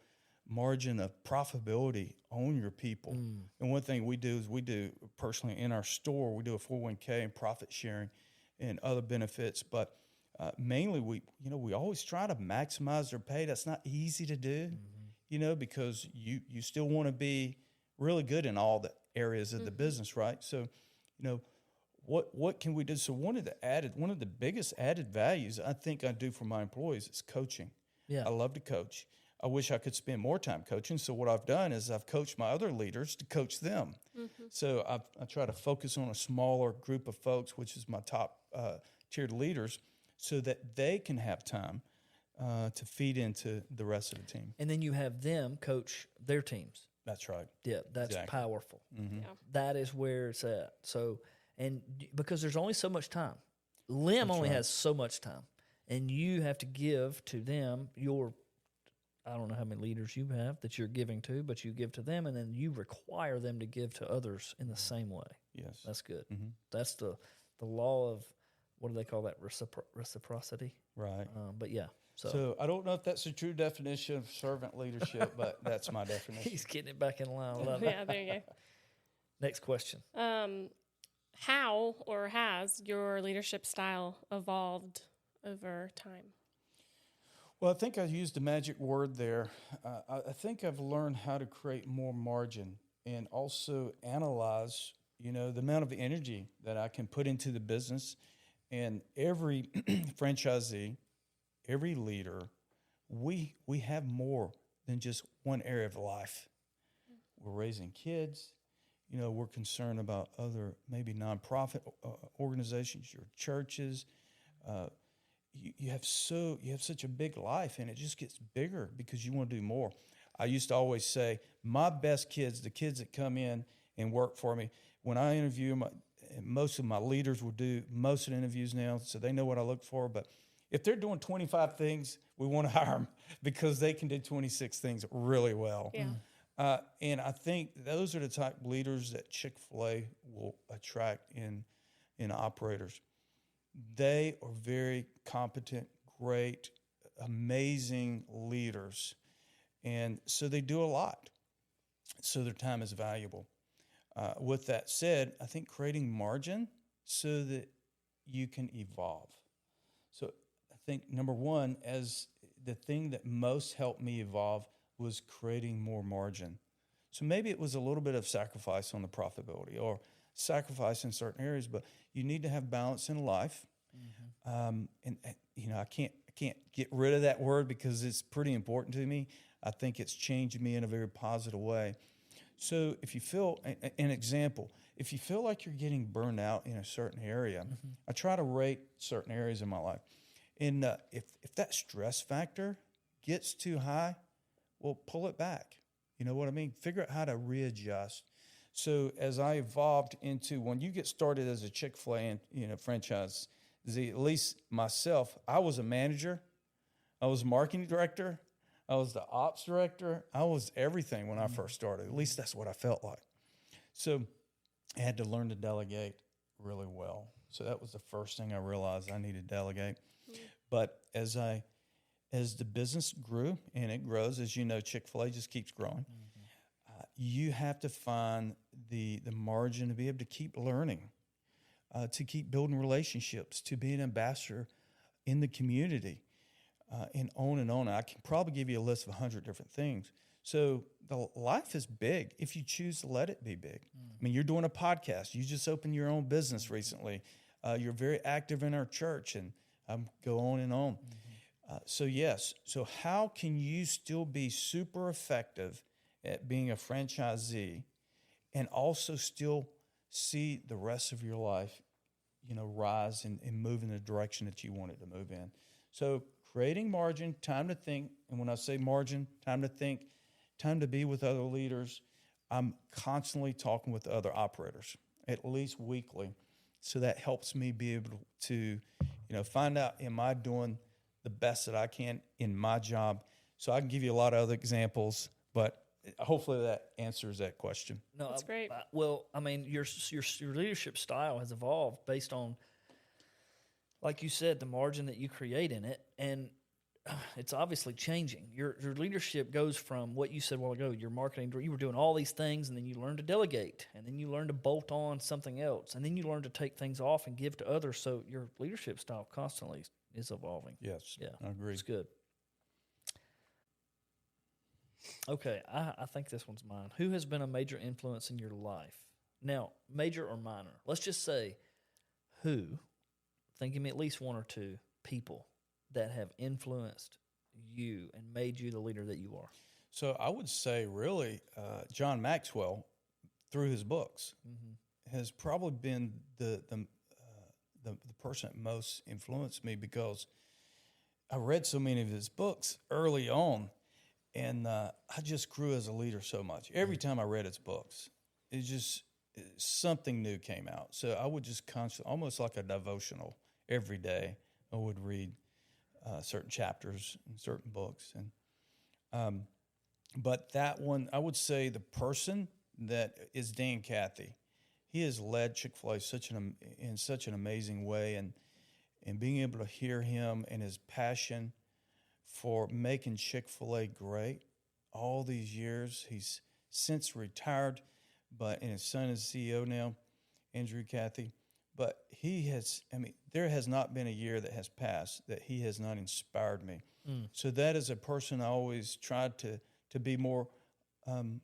margin of profitability on your people. And one thing we do is personally in our store, we do a 401k and profit sharing and other benefits. But mainly we always try to maximize their pay. That's not easy to do, because you still want to be really good in all the areas of the business, right? So, what can we do? So one of the biggest added values I think I do for my employees is coaching. Yeah. I love to coach. I wish I could spend more time coaching. So what I've done is I've coached my other leaders to coach them. So I try to focus on a smaller group of folks, which is my top tiered leaders, so that they can have time to feed into the rest of the team. And then you have them coach their teams. That's right. Yeah, that's Exactly. powerful. Yeah. That is where it's at. So, and because there's only so much time, Lem only has so much time, and you have to give to them I don't know how many leaders you have that you're giving to, but you give to them, and then you require them to give to others in the same way. Yes. That's good. That's the law of, what do they call that, reciprocity? Right. But yeah. So I don't know if that's a true definition of servant leadership, but that's my definition. He's getting it back in line. I love it. Yeah, there you go. Next question. How or has your leadership style evolved over time? Well, I think I used the magic word there. I think I've learned how to create more margin and also analyze, the amount of energy that I can put into the business. And every franchisee, every leader, we have more than just one area of life. We're raising kids. We're concerned about other maybe nonprofit organizations, your churches. You have such a big life, and it just gets bigger because you want to do more. I used to always say, my best kids, the kids that come in and work for me, when I interview them, most of my leaders will do most of the interviews now, so they know what I look for. But if they're doing 25 things, we want to hire them because they can do 26 things really well. Yeah. And I think those are the type of leaders that Chick-fil-A will attract in operators. They are very competent, great, amazing leaders. And so they do a lot. So their time is valuable. With that said, I think creating margin so that you can evolve. So I think number one, as the thing that most helped me evolve was creating more margin. So maybe it was a little bit of sacrifice on the profitability or sacrifice in certain areas, but you need to have balance in life. I can't get rid of that word because it's pretty important to me. I think it's changed me in a very positive way. So if you feel, an example, if you feel like you're getting burned out in a certain area, I try to rate certain areas in my life. And if that stress factor gets too high, well, pull it back. You know what I mean? Figure out how to readjust. So as I evolved into, when you get started as a Chick-fil-A franchise, at least myself, I was a manager, I was a marketing director, I was the ops director, I was everything when I first started. At least that's what I felt like. So I had to learn to delegate really well. So that was the first thing I realized I needed to delegate. But as the business grew, and it grows, as you know, Chick-fil-A just keeps growing, you have to find the margin to be able to keep learning, to keep building relationships, to be an ambassador in the community. and on and on. I can probably give you a list of 100 different things. So the life is big if you choose to let it be big. I mean, you're doing a podcast. You just opened your own business recently. You're very active in our church, and go on and on. So yes. So how can you still be super effective at being a franchisee and also still see the rest of your life, rise and move in the direction that you want it to move in? So creating margin, time to think. And when I say margin, time to think, time to be with other leaders. I'm constantly talking with other operators, at least weekly. So that helps me be able to, find out, am I doing the best that I can in my job? So I can give you a lot of other examples, but hopefully that answers that question. No, That's great. Well, I mean, your leadership style has evolved based on, like you said, the margin that you create in it, and it's obviously changing. Your leadership goes from what you said a while ago. Your marketing, you were doing all these things, and then you learn to delegate, and then you learn to bolt on something else, and then you learn to take things off and give to others. So your leadership style constantly is evolving. Yes, Yeah, I agree. It's good. Okay, I think this one's mine. Who has been a major influence in your life? Now, major or minor? Let's just say who. Think of me at least one or two people that have influenced you and made you the leader that you are. So I would say really John Maxwell, through his books, has probably been the person that most influenced me, because I read so many of his books early on, and I just grew as a leader so much. Every time I read his books, it just something new came out. So I would just constantly, almost like a devotional, every day I would read certain chapters in certain books. And but that one, I would say the person that is Dan Cathy. He has led Chick-fil-A in such an amazing way, and being able to hear him and his passion for making Chick-fil-A great all these years. He's since retired, and his son is CEO now, Andrew Cathy. But there has not been a year that has passed that he has not inspired me. So that is a person I always tried to be more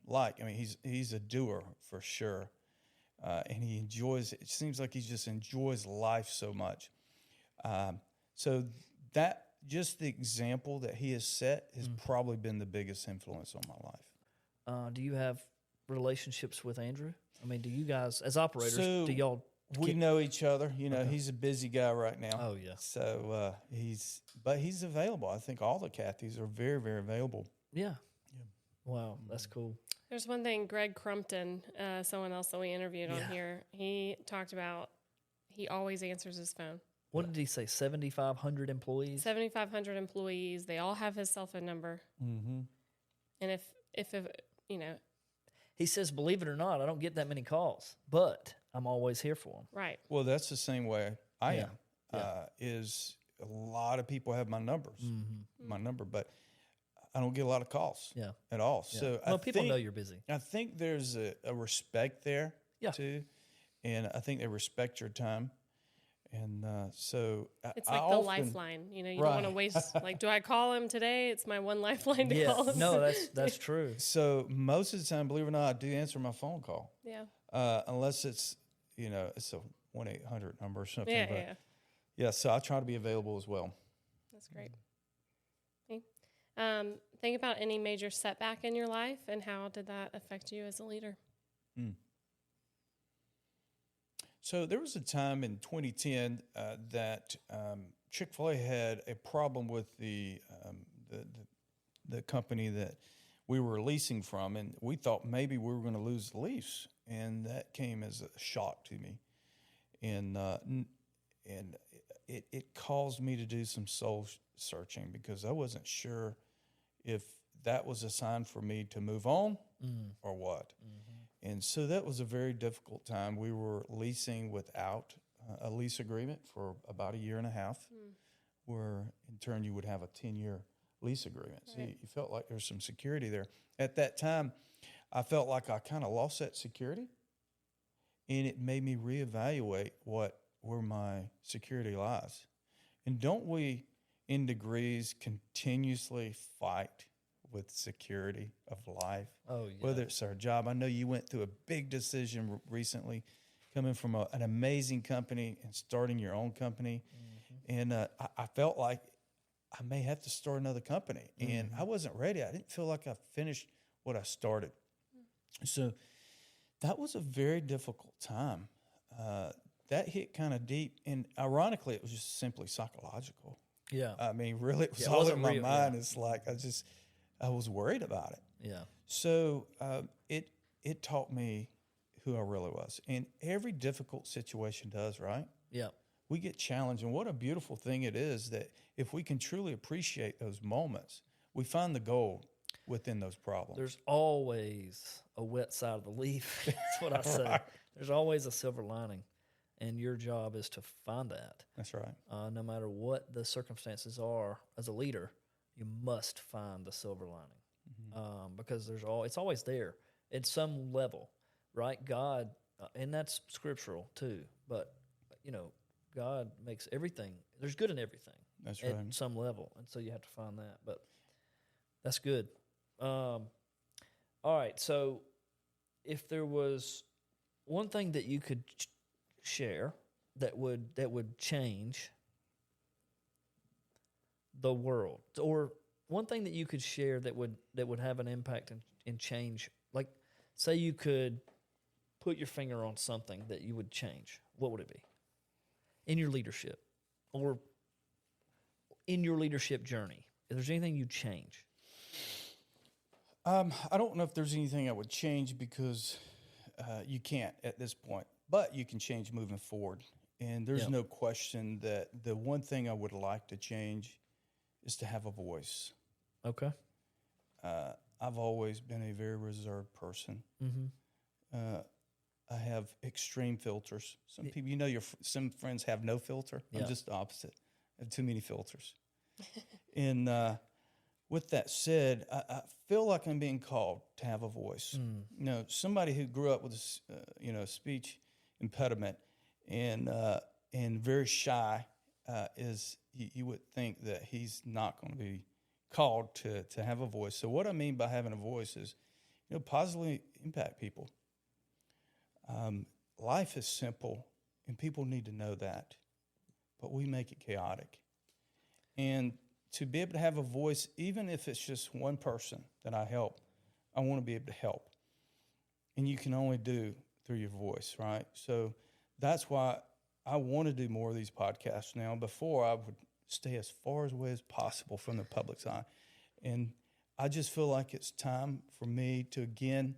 like. I mean, he's a doer for sure. And he enjoys, it seems like he just enjoys life so much. So that, just the example that he has set has probably been the biggest influence on my life. Do you have relationships with Andrew? I mean, do you guys, as operators, do y'all? We know each other. He's a busy guy right now. Oh, yeah. So he's available. I think all the Cathys are very, very available. Yeah. Wow, that's cool. There's one thing, Greg Crumpton, someone else that we interviewed on here, he talked about he always answers his phone. What did he say, 7,500 employees? 7,500 employees. They all have his cell phone number. Mm-hmm. And if he says, believe it or not, I don't get that many calls, but I'm always here for them. Right. Well, that's the same way I am. Is a lot of people have my number, but I don't get a lot of calls at all. Yeah. So people know you're busy. I think there's a respect there too, and I think they respect your time. And so it's like the lifeline. You don't want to waste. Like, do I call him today? It's my one lifeline to call him. No, that's true. So most of the time, believe it or not, I do answer my phone call. Yeah. Unless it's it's a 1-800 number or something. Yeah. So I try to be available as well. That's great. Okay. Think about any major setback in your life, and how did that affect you as a leader? So there was a time in 2010 that Chick-fil-A had a problem with the company that we were leasing from, and we thought maybe we were going to lose the lease, and that came as a shock to me, and it caused me to do some soul searching, because I wasn't sure if that was a sign for me to move on or what. And so that was a very difficult time. We were leasing without a lease agreement for about a year and a half, where in turn you would have a 10-year lease agreement. So you felt like there's some security there. At that time, I felt like I kind of lost that security, and it made me reevaluate where my security lies. And don't we, in degrees continuously fight with security of life. Oh, yeah. Whether it's our job. I know you went through a big decision recently, coming from an amazing company and starting your own company. And I felt like I may have to start another company. And I wasn't ready. I didn't feel like I finished what I started. So that was a very difficult time. That hit kind of deep. And ironically, it was just simply psychological. Yeah. I mean, really, it was Yeah, it all wasn't in my real, mind. yeah. It's like I was worried about it. Yeah. So it taught me who I really was. And every difficult situation does, right? Yeah. We get challenged. And what a beautiful thing it is that if we can truly appreciate those moments, we find the gold within those problems. There's always a wet side of the leaf. That's what I say. Right. There's always a silver lining, and your job is to find that. That's right. No matter what the circumstances are, as a leader, you must find the silver lining, because it's always there at some level, right? God, and that's scriptural too. But God makes everything. There's good in everything. That's at right. some level, and so you have to find that. But that's good. All right. So, if there was one thing that you could share that would change the world, or one thing that you could share that would have an impact and change, like say you could put your finger on something that you would change, what would it be in your leadership or in your leadership journey? If there's anything you'd change. I don't know if there's anything I would change because you can't at this point, but you can change moving forward. And there's no question that the one thing I would like to change is to have a voice. Okay. I've always been a very reserved person. I have extreme filters. Some people, some friends have no filter. Yeah. I'm just the opposite. I have too many filters. And with that said, I feel like I'm being called to have a voice. Somebody who grew up with a speech impediment and very shy is you would think that he's not going to be called to have a voice. So what I mean by having a voice is, positively impact people. Life is simple, and people need to know that, but we make it chaotic. And to be able to have a voice, even if it's just one person that I help, I want to be able to help. And you can only do through your voice, right? So that's why I want to do more of these podcasts now. Before, I would stay as far away as possible from the public's eye. And I just feel like it's time for me to, again,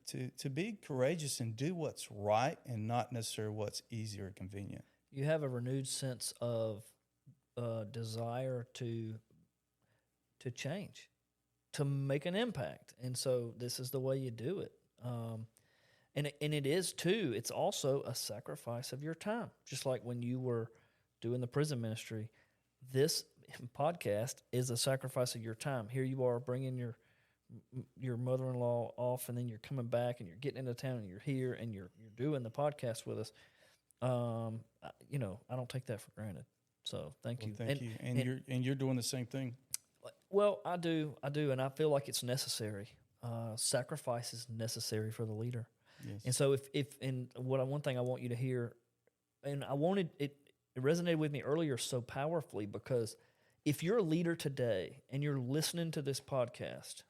to be courageous and do what's right and not necessarily what's easy or convenient. You have a renewed sense of desire to change, to make an impact, and so this is the way you do it. And it is too. It's also a sacrifice of your time, just like when you were doing the prison ministry. This podcast is a sacrifice of your time. Here you are bringing your mother-in-law off, and then you're coming back, and you're getting into town, and you're here, and you're doing the podcast with us. I don't take that for granted. So thank you. Thank you. And you're doing the same thing. Well, I do, and I feel like it's necessary. Sacrifice is necessary for the leader. Yes. And so one thing I want you to hear, and I wanted it resonated with me earlier so powerfully, because if you're a leader today and you're listening to this podcast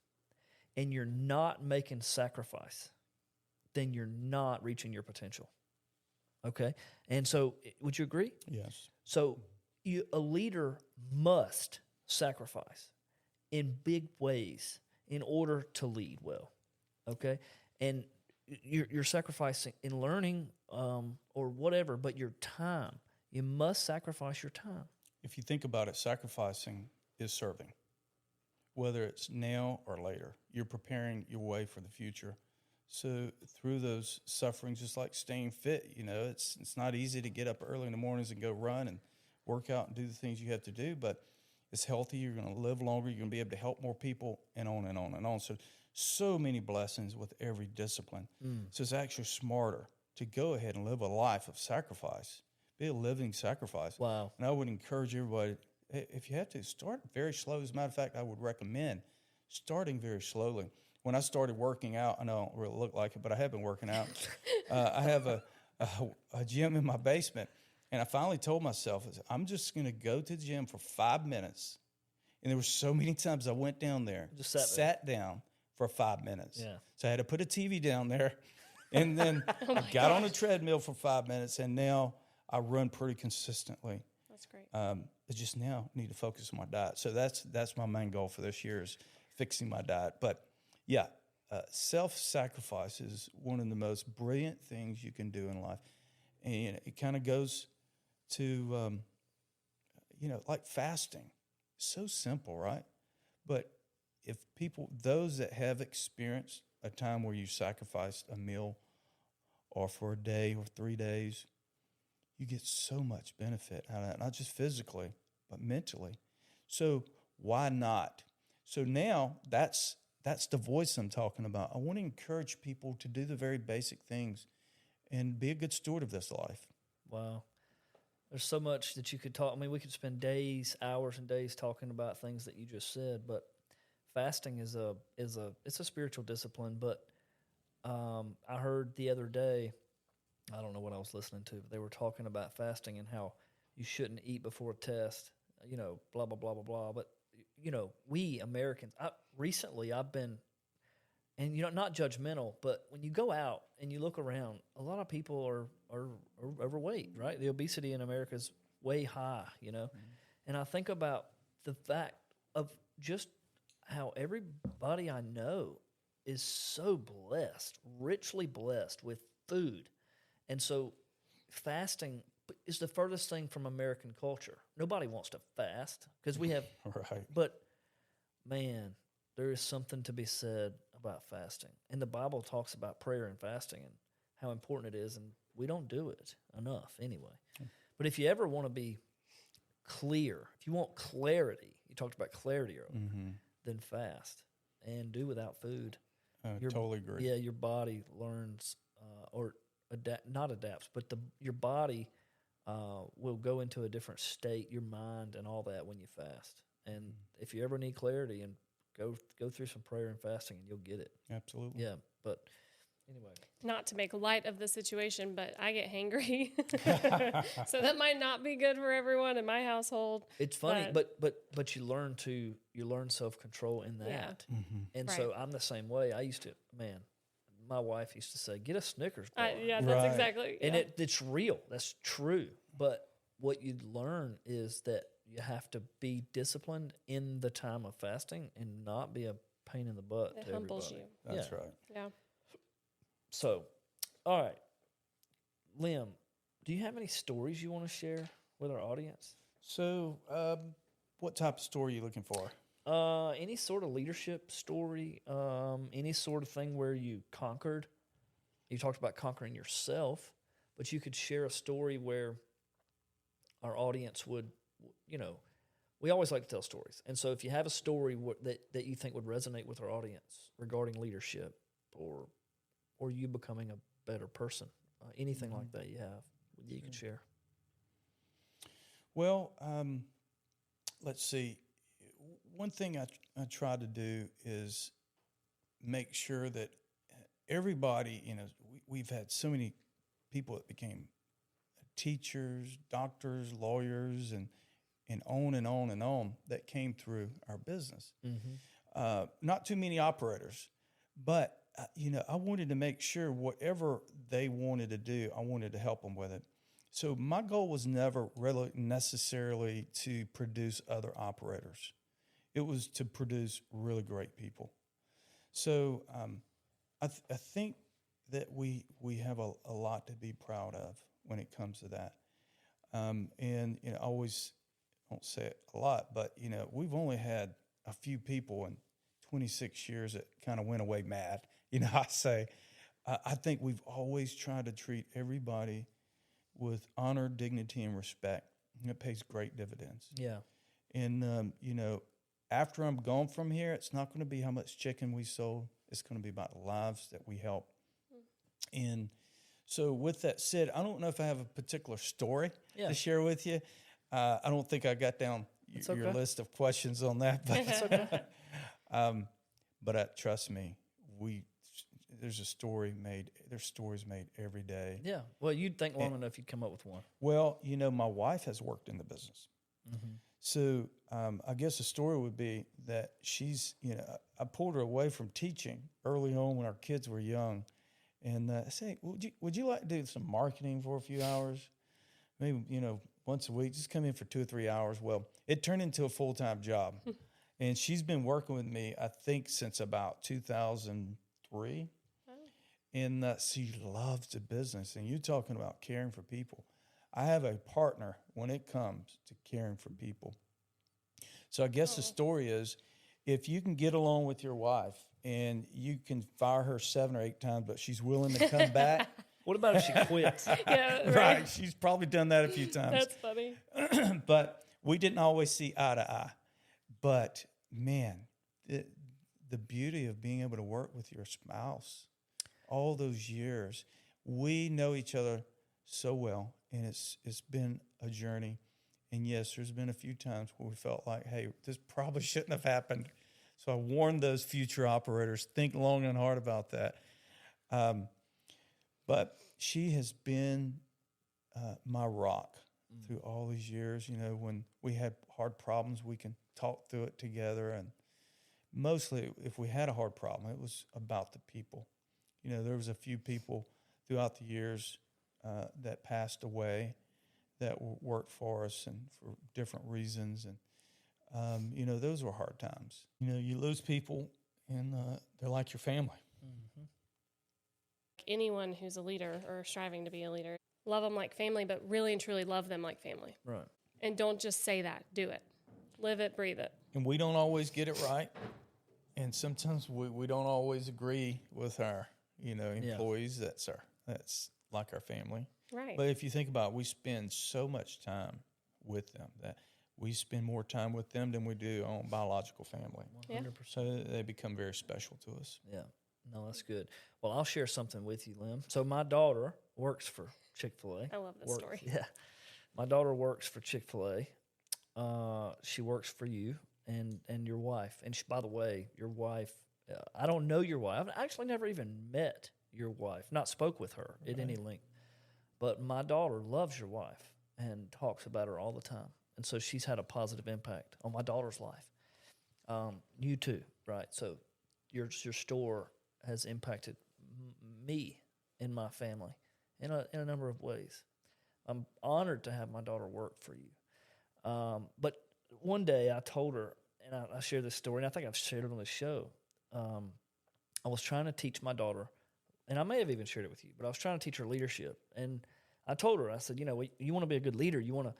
and you're not making sacrifice, then you're not reaching your potential. Okay? And so would you agree? Yes. So a leader must sacrifice in big ways in order to lead well, okay? And you're sacrificing in learning or whatever, but your time, you must sacrifice your time. If you think about it, sacrificing is serving. Whether it's now or later, you're preparing your way for the future. So through those sufferings, just like staying fit, it's not easy to get up early in the mornings and go run and work out and do the things you have to do, but it's healthy. You're going to live longer. You're going to be able to help more people, and on and on and on. So many blessings with every discipline. So it's actually smarter to go ahead and live a life of sacrifice, be a living sacrifice. Wow. And I would encourage everybody if you have to, start very slow. As a matter of fact, I would recommend starting very slowly. When I started working out, I know I don't really look like it, but I have been working out. I have a gym in my basement, and I finally told myself, I'm just going to go to the gym for 5 minutes. And there were so many times I went down there, Just sat down for 5 minutes. Yeah. So I had to put a TV down there, and then I got on a treadmill for 5 minutes, and now I run pretty consistently. That's great. I just now need to focus on my diet. So that's my main goal for this year is fixing my diet. But yeah, self-sacrifice is one of the most brilliant things you can do in life. And it kind of goes to, like fasting. So simple, right? But if those that have experienced a time where you sacrificed a meal or for a day or 3 days, you get so much benefit out of that, not just physically, but mentally. So why not? So now that's the voice I'm talking about. I want to encourage people to do the very basic things and be a good steward of this life. Wow. There's so much that you could talk. I mean, we could spend days, hours and days talking about things that you just said, but fasting is it's a spiritual discipline. But I heard the other day, I don't know what I was listening to, but they were talking about fasting and how you shouldn't eat before a test, blah, blah, blah, blah, blah. But, we Americans, recently I've been, and, not judgmental, but when you go out and you look around, a lot of people are overweight, right? The obesity in America is way high, Mm-hmm. And I think about the fact of just how everybody I know is so blessed, richly blessed with food. And so fasting is the furthest thing from American culture. Nobody wants to fast because we have, Right. But man, there is something to be said about fasting. And the Bible talks about prayer and fasting and how important it is, and we don't do it enough anyway. But if you ever want to be clear, if you want clarity, you talked about clarity earlier, then fast and do without food. I totally agree. Yeah, your body learns not adapts, but your body will go into a different state, your mind and all that when you fast. And if you ever need clarity, and go through some prayer and fasting, and you'll get it. Absolutely. Yeah, but anyway. Not to make light of the situation, but I get hangry. So that might not be good for everyone in my household. It's funny, but you learn self-control in that. Yeah. And Right. so I'm the same way. I used to, my wife used to say, get a Snickers bar. Yeah, that's Right. exactly. And yeah. it's real. That's true. But what you learn is that you have to be disciplined in the time of fasting and not be a pain in the butt It to humbles everybody. you. That's Yeah. right. Yeah. So, all right. Lem, do you have any stories you want to share with our audience? So what type of story are you looking for? Any sort of leadership story, any sort of thing where you conquered. You talked about conquering yourself, but you could share a story where our audience would, we always like to tell stories. And so if you have a story that you think would resonate with our audience regarding leadership or you becoming a better person, anything like that you have, you could share. Well, let's see. One thing I try to do is make sure that everybody, we've had so many people that became teachers, doctors, lawyers, and on and on and on that came through our business. Not too many operators, but I wanted to make sure whatever they wanted to do, I wanted to help them with it. So my goal was never really necessarily to produce other operators. It was to produce really great people. So I think that we have a lot to be proud of when it comes to that. And I always don't say it a lot, but we've only had a few people in 26 years that kind of went away mad. I think we've always tried to treat everybody with honor, dignity, and respect. And it pays great dividends. Yeah. And after I'm gone from here, it's not going to be how much chicken we sold. It's going to be about the lives that we help. And so with that said, I don't know if I have a particular story to share with you. I don't think I got down, your list of questions on that. But It's okay. but trust me, there's stories made every day. Yeah. Well, you'd think long enough you'd come up with one. Well, my wife has worked in the business. Mm-hmm. So I guess the story would be that she's, I pulled her away from teaching early on when our kids were young. And I said, would you like to do some marketing for a few hours? Maybe, once a week, just come in for 2 or 3 hours. Well, it turned into a full-time job. And she's been working with me, I think, since about 2003. Oh. And she loves the business. And you're talking about caring for people. I have a partner when it comes to caring for people. So I guess the story is, if you can get along with your wife and you can fire her 7 or 8 times, but she's willing to come back. What about if she quits? Yeah, Right. She's probably done that a few times. That's funny. But we didn't always see eye to eye. But, man, the beauty of being able to work with your spouse all those years, we know each other so well, and it's been a journey. And yes, there's been a few times where we felt like, hey, this probably shouldn't have happened. So I warned those future operators, think long and hard about that. But she has been my rock through all these years. When we had hard problems, we can talk through it together. And mostly, if we had a hard problem, it was about the people. There was a few people throughout the years that passed away that worked for us and for different reasons. And, those were hard times. You lose people, and they're like your family. Mm-hmm. Anyone who's a leader or striving to be a leader, love them like family, but really and truly love them like family. Right. And don't just say that. Do it. Live it, breathe it. And we don't always get it right. And sometimes we don't always agree with our, employees. Yeah. That's like our family. Right. But if you think about it, we spend so much time with them that we spend more time with them than we do on biological family. 100%. So they become very special to us. Yeah. No, that's good. Well, I'll share something with you, Lem. So my daughter works for Chick-fil-A. I love this story. Yeah. My daughter works for Chick-fil-A. She works for you and your wife. And by the way, your wife, I don't know your wife. I've actually never even met your wife, not spoke with her at any length. But my daughter loves your wife and talks about her all the time. And so she's had a positive impact on my daughter's life. You too, right? So your store has impacted me and my family in a number of ways. I'm honored to have my daughter work for you. But one day I told her, and I shared this story, and I think I've shared it on the show. I was trying to teach my daughter, and I may have even shared it with you, but I was trying to teach her leadership. And I told her, I said, you want to be a good leader, you want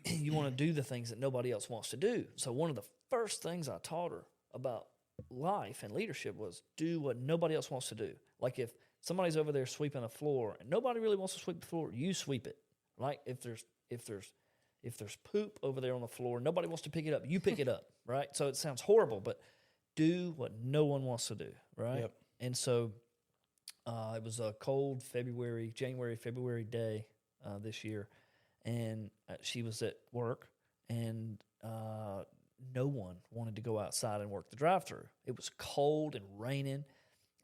to do the things that nobody else wants to do. So one of the first things I taught her about life and leadership was do what nobody else wants to do. Like if somebody's over there sweeping the floor and nobody really wants to sweep the floor, you sweep it. Like if there's poop over there on the floor, nobody wants to pick it up, you pick it up, right? So it sounds horrible, but do what no one wants to do, right? Yep. And so it was a cold January, February day this year, and she was at work, and no one wanted to go outside and work the drive-thru. It was cold and raining,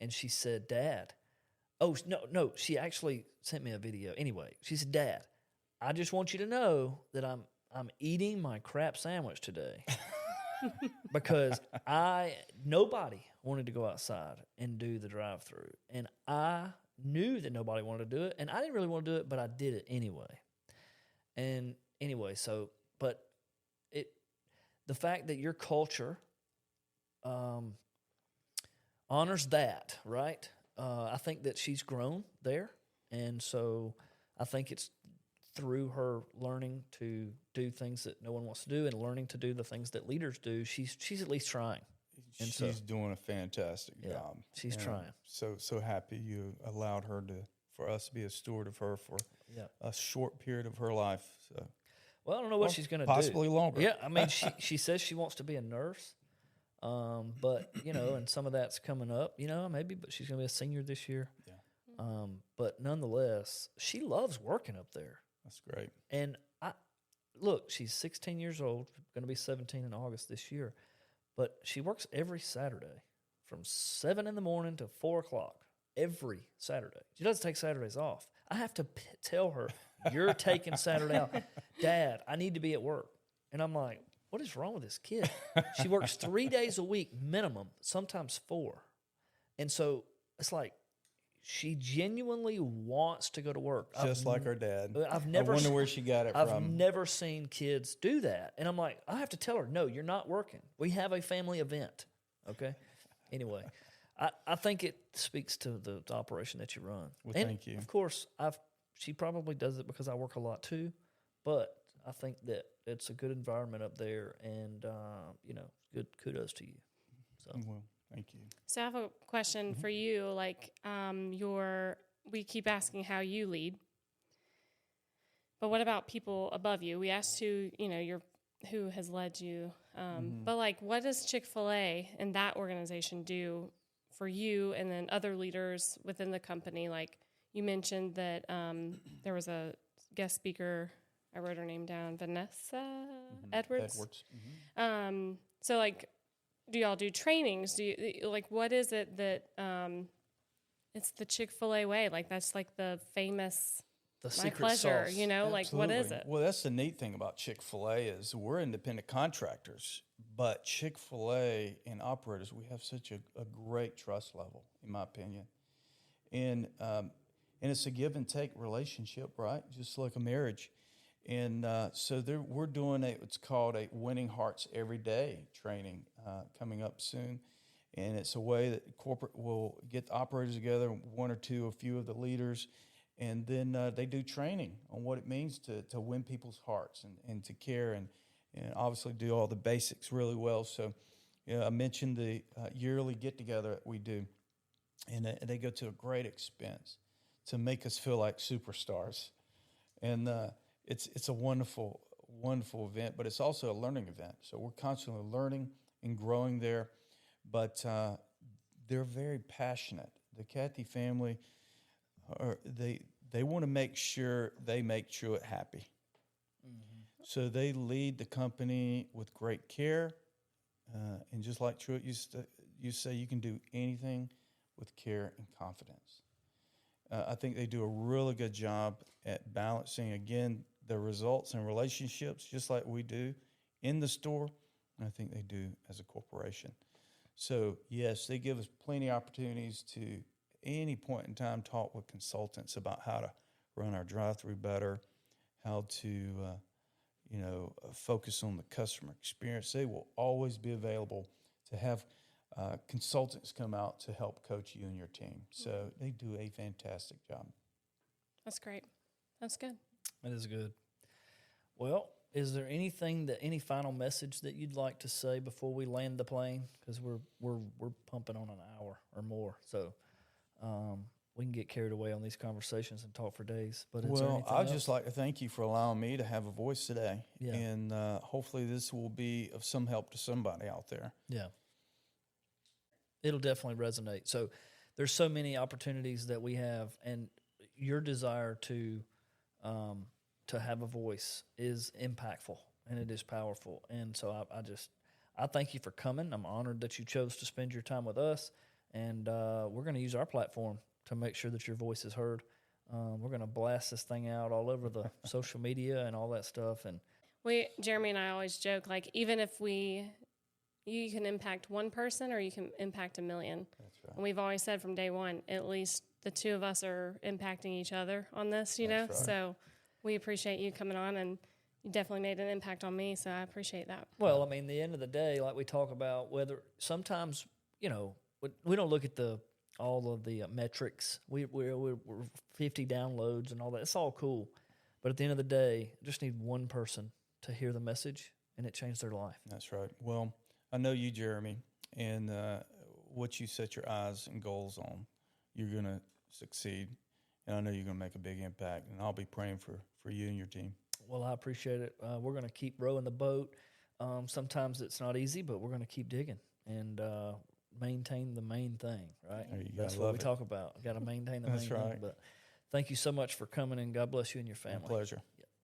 and she said, Dad, no, she actually sent me a video. Anyway, she said, Dad, I just want you to know that I'm eating my crap sandwich today because nobody wanted to go outside and do the drive-thru, and I knew that nobody wanted to do it, and I didn't really want to do it, but I did it anyway. And anyway, but the fact that your culture honors that, right? I think that she's grown there, and so I think it's through her learning to do things that no one wants to do and learning to do the things that leaders do. She's at least trying. And she's doing a fantastic job. She's trying. So happy you allowed her for us to be a steward of her for a short period of her life. So. Well, I don't know what she's going to do. Possibly longer. Yeah, I mean, she says she wants to be a nurse, but, and some of that's coming up, maybe, but she's going to be a senior this year. Yeah. But nonetheless, she loves working up there. That's great. And look, she's 16 years old, going to be 17 in August this year, but she works every Saturday from 7 in the morning to 4 o'clock every Saturday. She doesn't take Saturdays off. I have to tell her, you're taking Saturday off. Dad, I need to be at work. And I'm like, what is wrong with this kid? She works 3 days a week minimum, sometimes 4. And so it's like she genuinely wants to go to work. Just like her dad. I've never I wonder where she got it I've from. never seen kids do that. And I'm like, I have to tell her, no, you're not working. We have a family event. Okay? Anyway, I think it speaks to the operation that you run. Well, and thank you. Of course, she probably does it because I work a lot too, but I think that it's a good environment up there, and good kudos to you. So, Well, thank you. So I have a question for you. Like, we keep asking how you lead, but what about people above you? We asked who has led you, but like, what does Chick-fil-A and that organization do for you, and then other leaders within the company? Like, you mentioned that there was a guest speaker. I wrote her name down, Vanessa Edwards. So, like, do y'all do trainings? Do you what is it that it's the Chick-fil-A way? Like, that's like the famous the my secret pleasure, sauce. like, what is it? Well, that's the neat thing about Chick-fil-A is we're independent contractors, but Chick-fil-A and operators, we have such a great trust level, in my opinion. And it's a give and take relationship, right? Just like a marriage. And so we're doing it's called a Winning Hearts Every Day training coming up soon. And it's a way that corporate will get the operators together, a few of the leaders, and then they do training on what it means to win people's hearts and to care and obviously do all the basics really well. So I mentioned the yearly get-together that we do, and they go to a great expense to make us feel like superstars. And it's a wonderful, wonderful event, but it's also a learning event. So we're constantly learning and growing there, but they're very passionate. The Cathy family, they want to make sure they make Truett happy. Mm-hmm. So they lead the company with great care, and just like Truett used to say, you can do anything with care and confidence. I think they do a really good job at balancing, again, the results and relationships, just like we do in the store, and I think they do as a corporation. So, yes, they give us plenty of opportunities to, any point in time, talk with consultants about how to run our drive-thru better, how to, focus on the customer experience. They will always be available to have consultants come out to help coach you and your team. So they do a fantastic job. That's great. That's good. That is good. Well, is there any final message that you'd like to say before we land the plane? Because we're pumping on an hour or more, so we can get carried away on these conversations and talk for days. But I'd just like to thank you for allowing me to have a voice today, yeah. And hopefully this will be of some help to somebody out there. Yeah, it'll definitely resonate. So there's so many opportunities that we have, and your desire to have a voice is impactful, and it is powerful. And so I thank you for coming. I'm honored that you chose to spend your time with us, and we're going to use our platform to make sure that your voice is heard. We're going to blast this thing out all over the social media and all that stuff. And Jeremy and I always joke, like, even if you can impact one person or you can impact 1 million. That's right. And we've always said from day one, at least the two of us are impacting each other on this, you know? That's right. So we appreciate you coming on, and you definitely made an impact on me, so I appreciate that. Well, I mean, the end of the day, like we talk about, whether sometimes, we don't look at all of the metrics. We're 50 downloads and all that. It's all cool. But at the end of the day, just need one person to hear the message, and it changed their life. That's right. Well, I know you, Jeremy, and what you set your eyes and goals on, you're going to succeed, and I know you're going to make a big impact, and I'll be praying for you and your team. Well, I appreciate it. We're going to keep rowing the boat. Sometimes it's not easy, but we're going to keep digging and maintain the main thing, right? That's what we talk about. Got to maintain the main thing. But thank you so much for coming, and God bless you and your family. My pleasure.